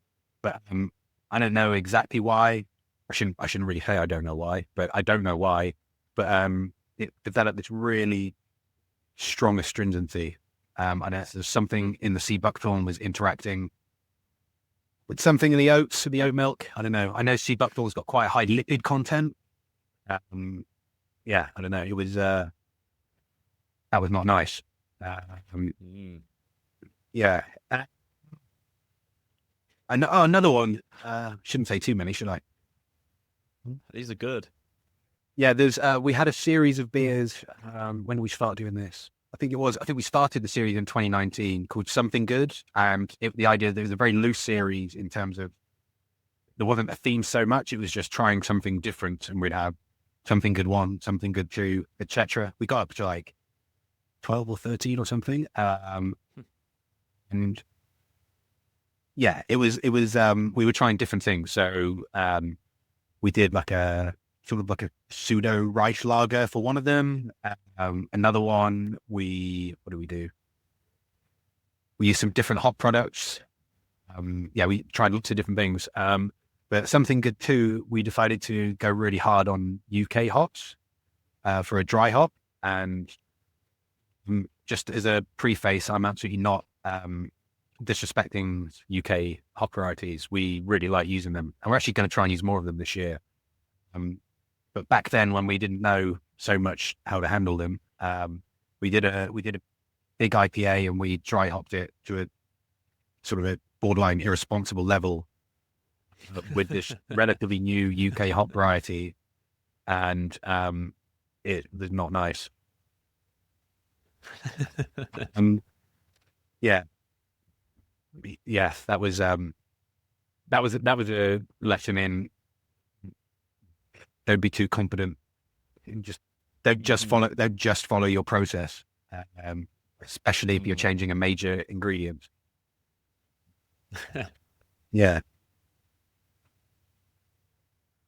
but I don't know exactly why. I shouldn't really say I don't know why, but I don't know why. But it developed this really strong astringency, and there's something in the sea buckthorn was interacting with something in the oats, the oat milk. I don't know. I know sea buckthorn's got quite a high lipid content. Yeah, I don't know. It was that was not nice. Yeah. Another one. Shouldn't say too many, should I? These are good. Yeah, we had a series of beers. When did we start doing this? I think we started the series in 2019 called Something Good. And the idea that it was a very loose series in terms of there wasn't a theme so much. It was just trying something different, and we'd have Something Good 1, Something Good 2, etc. We got up to like 12 or 13 or something. And yeah, it was we were trying different things. So we did like a sort of like a pseudo Reich lager for one of them. Another one, what do we do? We used some different hop products. Yeah, we tried lots of different things. But Something Good too, we decided to go really hard on UK hops for a dry hop. And just as a preface, I'm absolutely not disrespecting UK hop varieties. We really like using them, and we're actually going to try and use more of them this year. But back then, when we didn't know so much how to handle them, we did a big IPA, and we dry hopped it to a sort of a borderline irresponsible level with this relatively new UK hop variety, and it was not nice. Yeah, that was a lesson in don't be too confident. Don't just follow your process, especially if you're changing a major ingredient. Yeah.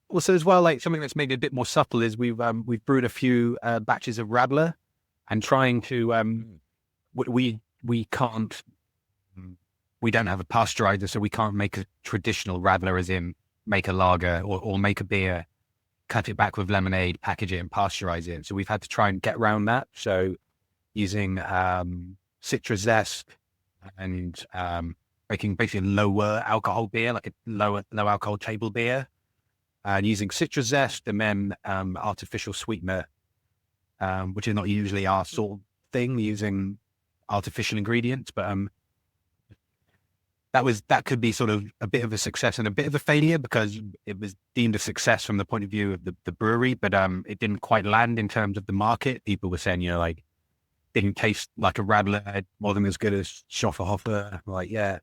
Also, as well, like something that's maybe a bit more subtle is we've brewed a few batches of Radler, and trying to we can't. We don't have a pasteurizer, so we can't make a traditional Radler, as in make a lager or make a beer, cut it back with lemonade, package it, and pasteurize it. So we've had to try and get around that. So using citrus zest and making basically a lower alcohol beer, like a low alcohol table beer. and using citrus zest and then artificial sweetener, which is not usually our sort of thing, using artificial ingredients. But that could be sort of a bit of a success and a bit of a failure, because it was deemed a success from the point of view of the brewery, but it didn't quite land in terms of the market. People were saying, like, didn't taste like a Radler, wasn't as good as Schofferhofer. Like, yeah,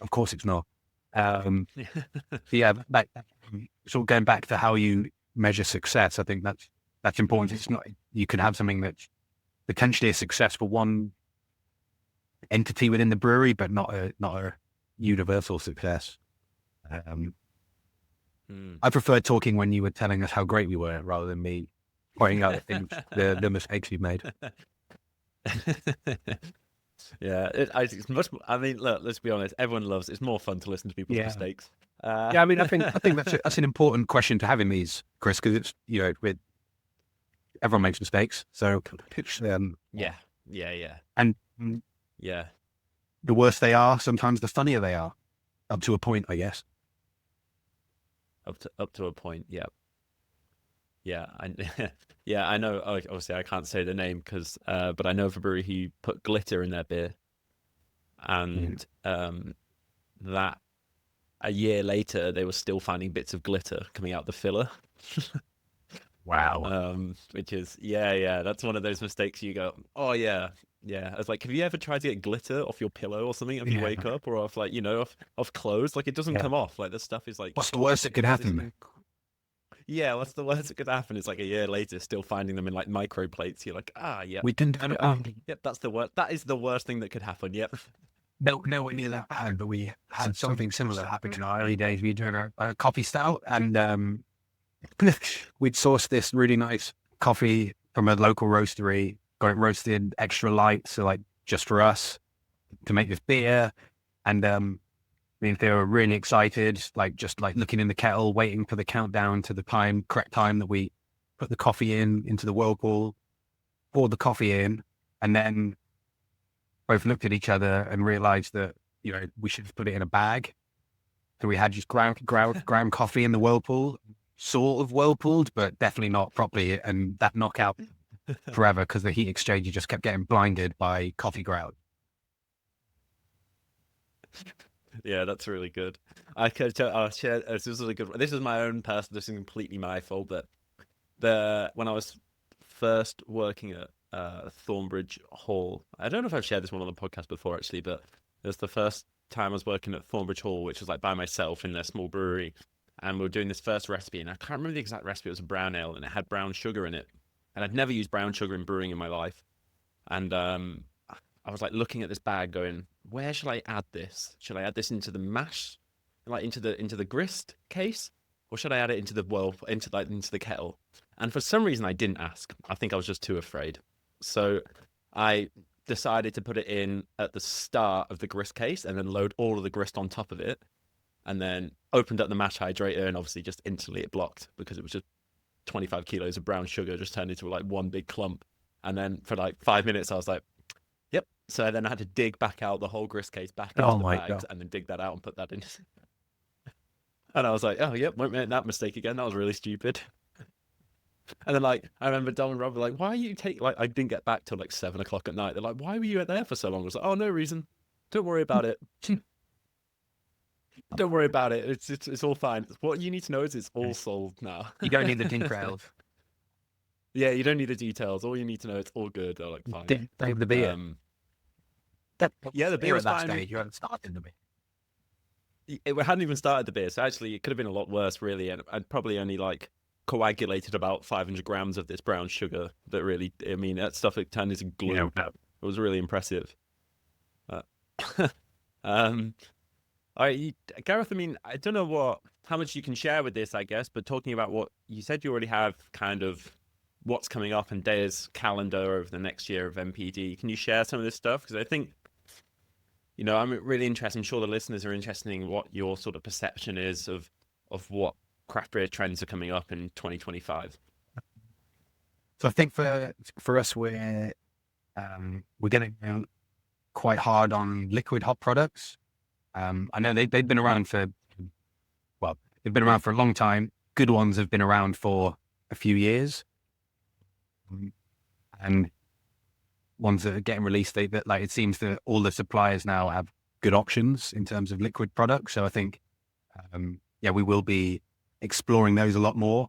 of course it's not. Yeah, sort of going back to how you measure success, I think that's important. It's not, you can have something that's potentially a success for one entity within the brewery, but not a universal success. I prefer talking when you were telling us how great we were, rather than me pointing out the mistakes you've made. Yeah, it's much. I mean, look, let's be honest. Everyone loves. It's more fun to listen to people's mistakes. Yeah, I mean, I think that's an important question to have in these, Chris, because it's, with everyone makes mistakes. So yeah, and yeah. The worse they are, sometimes the funnier they are, up to a point, I guess. Up to a point, yeah. Yeah, I know. Obviously, I can't say the name but I know of a brewery who put glitter in their beer, and that a year later they were still finding bits of glitter coming out the filler. Wow. Which is that's one of those mistakes you go, oh yeah. I was like, have you ever tried to get glitter off your pillow or something if you wake up, or off off clothes? Like, it doesn't come off. Like, the stuff is like, what's the worst that could happen? Yeah, what's the worst that could happen? It's like a year later, still finding them in like microplates. You're like, yeah. We didn't. Yep, that's the worst. That is the worst thing that could happen. Yep. Nowhere near that bad, but we had something similar happen in our early days. We did a coffee stout, and we'd sourced this really nice coffee from a local roastery, got it roasted extra light, so like just for us to make this beer. And I mean, they were really excited, like just like looking in the kettle, waiting for the countdown to the correct time that we put the coffee into the whirlpool, poured the coffee in, and then both looked at each other and realized that, we should put it in a bag. So we had just ground coffee in the whirlpool, sort of whirlpooled, but definitely not properly. And that knockout forever, because the heat exchanger just kept getting blinded by coffee ground. Yeah, that's really good. I could tell. I'll share. This is a good one. This is my own personal. This is completely my fault. But when I was first working at Thornbridge Hall, I don't know if I've shared this one on the podcast before, actually, but it was the first time I was working at Thornbridge Hall, which was like by myself in their small brewery, and we were doing this first recipe, and I can't remember the exact recipe. It was a brown ale, and it had brown sugar in it, and I'd never used brown sugar in brewing in my life, and I was like looking at this bag, going, where should I add this? Should I add this into the mash, like into the grist case, or should I add it into the kettle? And for some reason, I didn't ask. I think I was just too afraid. So I decided to put it in at the start of the grist case, and then load all of the grist on top of it, and then opened up the mash hydrator, and obviously just instantly it blocked, because it was just 25 kilos of brown sugar just turned into like one big clump. And then for like 5 minutes, I was like, yep. So then I had to dig back out the whole grist case back into the bags, God. and then dig that out and put that in. And I was like, oh, yep, won't make that mistake again. That was really stupid. And then, like, I remember Dom and Rob were like, why are you I didn't get back till like 7 o'clock at night. They're like, why were you there for so long? I was like, oh, no reason. Don't worry about it. Don't worry about it. It's all fine. What you need to know is it's all solved now. You don't need the details. Yeah, you don't need the details. All you need to know, it's all good. They're like, fine. The beer. The beer was at that fine. stage. You hadn't started the beer. We hadn't even started the beer, so actually it could have been a lot worse, really. And I'd probably only like coagulated about 500 grams of this brown sugar. That really, I mean, that stuff, it turned into glue. It was really impressive. Gareth, I mean, I don't know how much you can share with this, I guess, but talking about what you said, you already have kind of what's coming up in Deya's calendar over the next year of MPD. Can you share some of this stuff? Because I think, I'm really interested. I'm sure the listeners are interested in what your sort of perception is of what craft beer trends are coming up in 2025. So I think for us, we're getting quite hard on liquid hop products. I know they've been around for a long time. good ones have been around for a few years, and ones that are getting released, it seems that all the suppliers now have good options in terms of liquid products. So I think, we will be exploring those a lot more.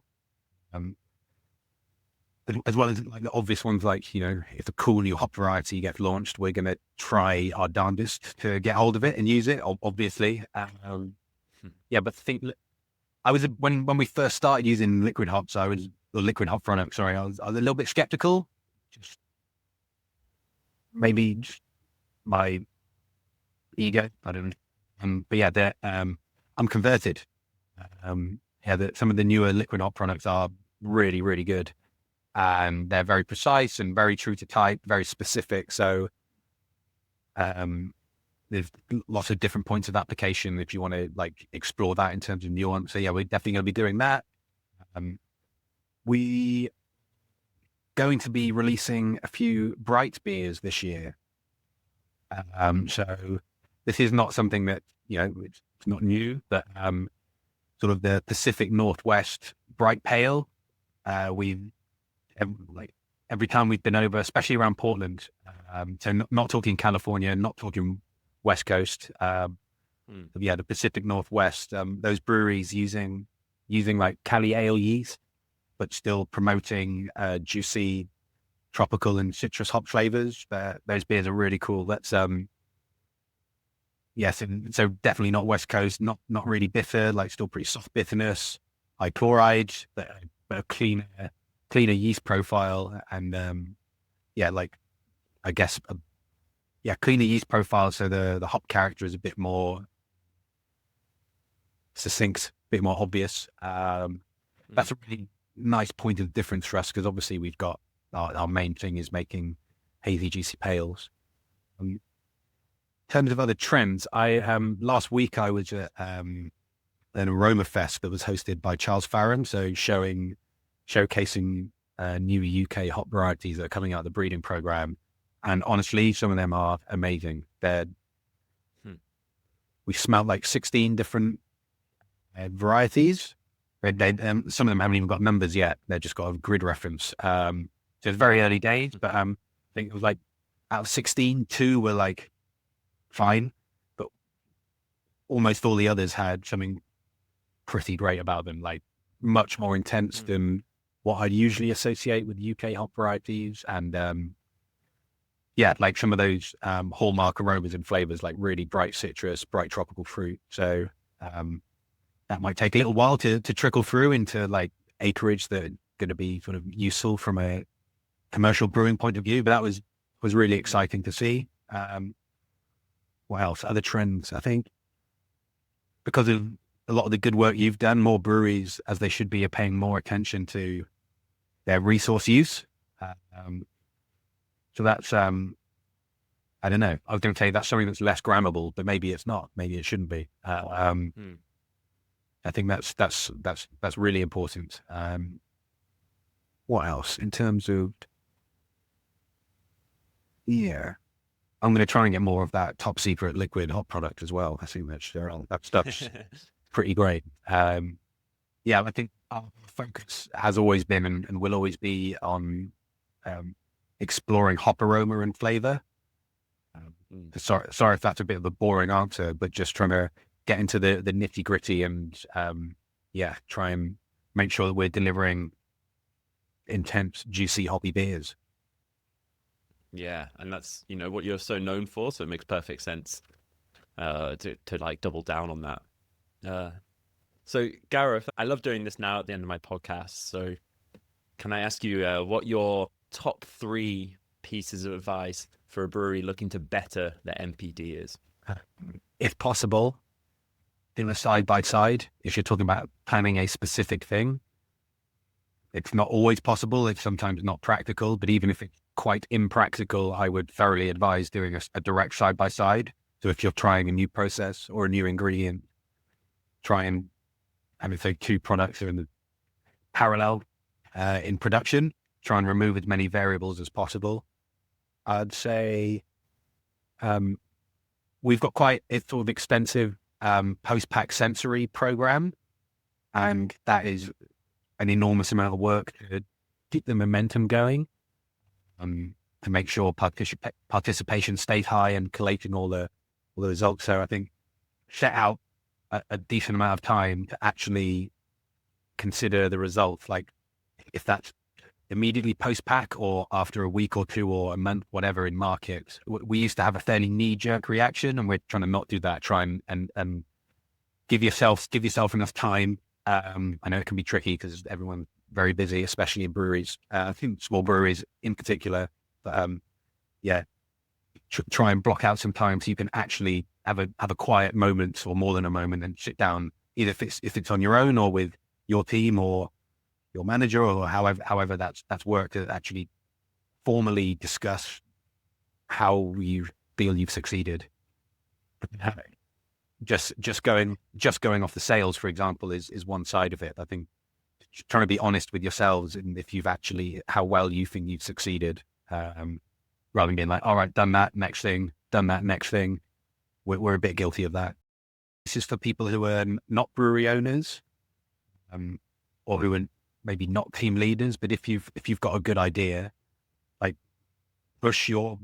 As well as like the obvious ones, like, if a cool new hop variety gets launched, we're going to try our darndest to get hold of it and use it, obviously. But I think when we first started using liquid hops, liquid hop products, sorry, I was a little bit skeptical. Just maybe just my ego, I don't know. But yeah, I'm converted. Some of the newer liquid hop products are really, really good. And they're very precise and very true to type, very specific. So there's lots of different points of application if you want to like explore that in terms of nuance. So yeah, we're definitely going to be doing that. We going to be releasing a few bright beers this year. So this is not something that, it's not new, but sort of the Pacific Northwest Bright Pale. Every time we've been over, especially around Portland, so not talking California, not talking West Coast, the Pacific Northwest, those breweries using like Cali ale yeast, but still promoting juicy tropical and citrus hop flavors. Those beers are really cool. That's yes, and so definitely not West Coast, not really bitter, like still pretty soft bitterness, high chloride, but a cleaner yeast profile, and cleaner yeast profile. So the hop character is a bit more succinct, a bit more obvious. That's a really nice point of difference for us, because obviously we've got our main thing is making hazy, juicy pales. In terms of other trends, last week I was at an Aroma Fest that was hosted by Charles Farren, so showcasing new UK hop varieties that are coming out of the breeding program. And honestly, some of them are amazing. We smelled like 16 different varieties. Some of them haven't even got numbers yet. They've just got a grid reference. So it's very early days, but I think it was like out of 16, 2 were like fine, but almost all the others had something pretty great about them, like much more intense than what I'd usually associate with UK hop varieties. And like some of those hallmark aromas and flavors, like really bright citrus, bright tropical fruit. So that might take a little while to trickle through into like acreage that are going to be sort of useful from a commercial brewing point of view. But that was really exciting to see. What else? Other trends, I think, because of a lot of the good work you've done, more breweries, as they should be, are paying more attention to their resource use. So that's, I don't know. I was going to say that's something that's less grammable, but maybe it's not. Maybe it shouldn't be. I think that's really important. What else in terms of? Yeah, I'm going to try and get more of that top secret liquid hop product as well. I think that stuff's pretty great. I think our focus has always been and will always be on exploring hop aroma and flavor. Sorry if that's a bit of a boring answer, but just trying to get into the nitty gritty and try and make sure that we're delivering intense, juicy, hoppy beers. Yeah, and that's what you're so known for, so it makes perfect sense to like double down on that. So Gareth, I love doing this now at the end of my podcast. So can I ask you what your top 3 pieces of advice for a brewery looking to better their MPD is? If possible, in a side by side, if you're talking about planning a specific thing, it's not always possible. It's sometimes not practical, but even if it's quite impractical, I would thoroughly advise doing a direct side by side. So if you're trying a new process or a new ingredient, try and say 2 products are in the parallel in production, try and remove as many variables as possible. I'd say we've got quite a sort of extensive post-pack sensory program. and that is an enormous amount of work to keep the momentum going, to make sure participation stays high and collating all the results. So I think set out a decent amount of time to actually consider the results, like if that's immediately post pack or after a week or two or a month, whatever in market. We used to have a fairly knee jerk reaction, and we're trying to not do that. Try and give yourself enough time. I know it can be tricky because everyone's very busy, especially in breweries. I think small breweries in particular. But try and block out some time so you can actually have a quiet moment or more than a moment and sit down, either if it's on your own or with your team or your manager or however that's worked, to actually formally discuss how you feel you've succeeded. Just going off the sales, for example, is one side of it. I think trying to be honest with yourselves and if you've actually how well you think you've succeeded, rather than being like, all right, done that next thing. We're a bit guilty of that. This is for people who are not brewery owners, or who are maybe not team leaders. But if you've got a good idea, like push your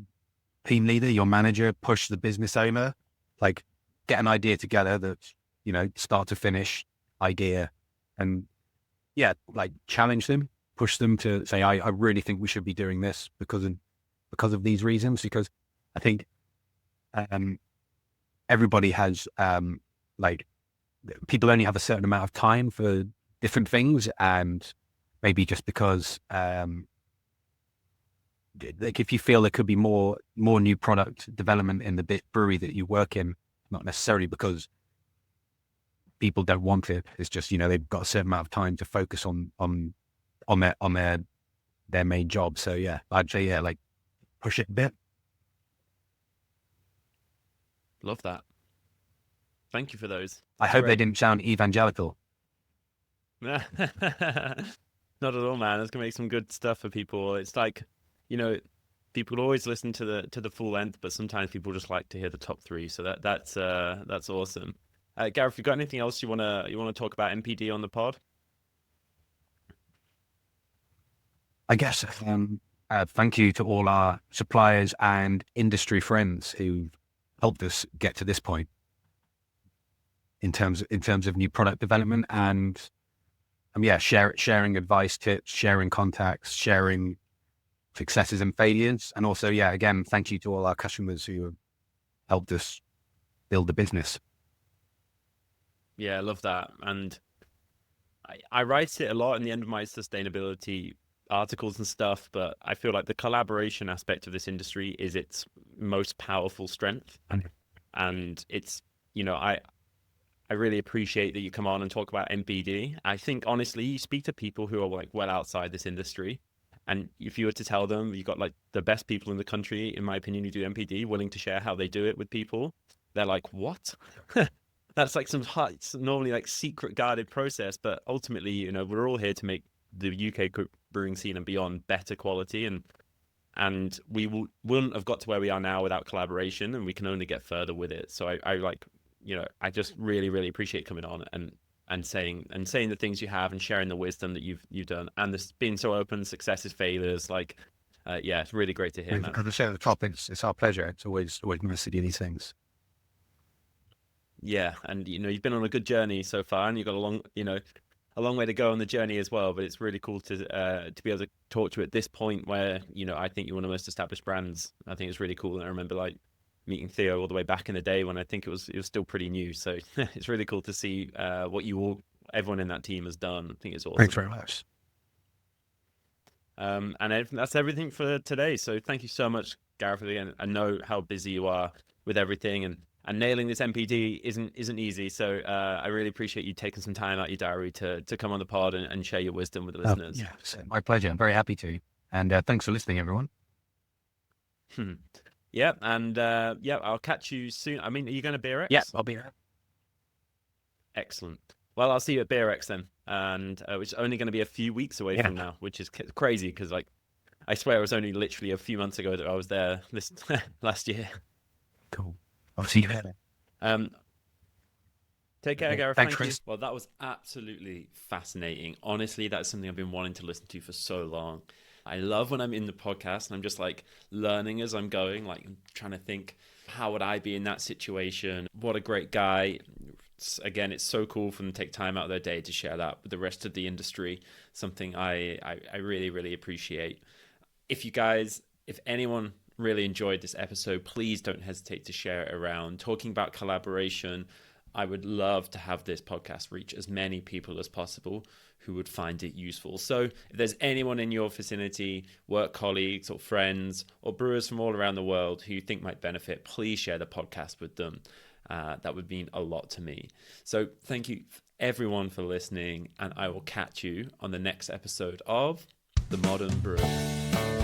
team leader, your manager, push the business owner, like get an idea together that's, start to finish idea, and like challenge them, push them to say, I really think we should be doing this because of these reasons. Because I think everybody has like people only have a certain amount of time for different things, and maybe just because like if you feel there could be more new product development in the brewery that you work in, not necessarily because people don't want it, it's just they've got a certain amount of time to focus on their main job. So I'd say like push it a bit. Love that. Thank you for those. I hope they didn't sound evangelical. Not at all, man. It's gonna make some good stuff for people. It's like, people always listen to the full length, but sometimes people just like to hear the top three. So that's awesome. Gareth, you got anything else you wanna talk about NPD on the pod? I guess thank you to all our suppliers and industry friends who helped us get to this point in terms of new product development, and sharing advice, tips, sharing contacts, sharing successes and failures. And also, again, thank you to all our customers who have helped us build the business. Yeah, I love that. And I write it a lot in the end of my sustainability articles and stuff, but I feel like the collaboration aspect of this industry is its most powerful strength. And it's, I really appreciate that you come on and talk about NPD. I think, honestly, you speak to people who are like well outside this industry, and if you were to tell them you've got like the best people in the country, in my opinion, who do NPD, willing to share how they do it with people, they're like, what? That's like it's normally like secret guarded process, but ultimately, we're all here to make the UK brewing scene and beyond better quality, and we wouldn't have got to where we are now without collaboration, and we can only get further with it. So I like, I just really, really appreciate coming on and saying the things you have and sharing the wisdom that you've done, and this being so open, successes, failures, like, it's really great to hear, man. As I say at the top, it's our pleasure. It's always nice to do these things. Yeah, and you've been on a good journey so far, and you've got a long way to go on the journey as well. But it's really cool to be able to talk to you at this point where I think you're one of the most established brands. I think it's really cool, and I remember like meeting Theo all the way back in the day when I think it was still pretty new. So it's really cool to see what everyone in that team has done. I think it's awesome. Thanks very much. And that's everything for today. So thank you so much, Gareth. Again, I know how busy you are with everything, and nailing this NPD isn't easy. So I really appreciate you taking some time out of your diary to come on the pod and share your wisdom with the listeners. My pleasure. I'm very happy to. And thanks for listening, everyone. Yeah, and I'll catch you soon. I mean, are you going to BeerX? Yeah, I'll be here. Excellent. Well, I'll see you at BeerX then, and which is only going to be a few weeks away from now, which is crazy because, like, I swear it was only literally a few months ago that I was there last year. Cool. I'll see you there. Take care, Gareth. Thanks, Thank you. Chris. Well, that was absolutely fascinating. Honestly, that's something I've been wanting to listen to for so long. I love when I'm in the podcast and I'm just like learning as I'm going, like I'm trying to think, how would I be in that situation? What a great guy. Again, it's so cool for them to take time out of their day to share that with the rest of the industry. Something I really, really appreciate. If anyone really enjoyed this episode, please don't hesitate to share it around. Talking about collaboration, I would love to have this podcast reach as many people as possible who would find it useful. So if there's anyone in your vicinity, work colleagues or friends or brewers from all around the world who you think might benefit, please share the podcast with them. That would mean a lot to me. So thank you everyone for listening, and I will catch you on the next episode of The Modern Brewer.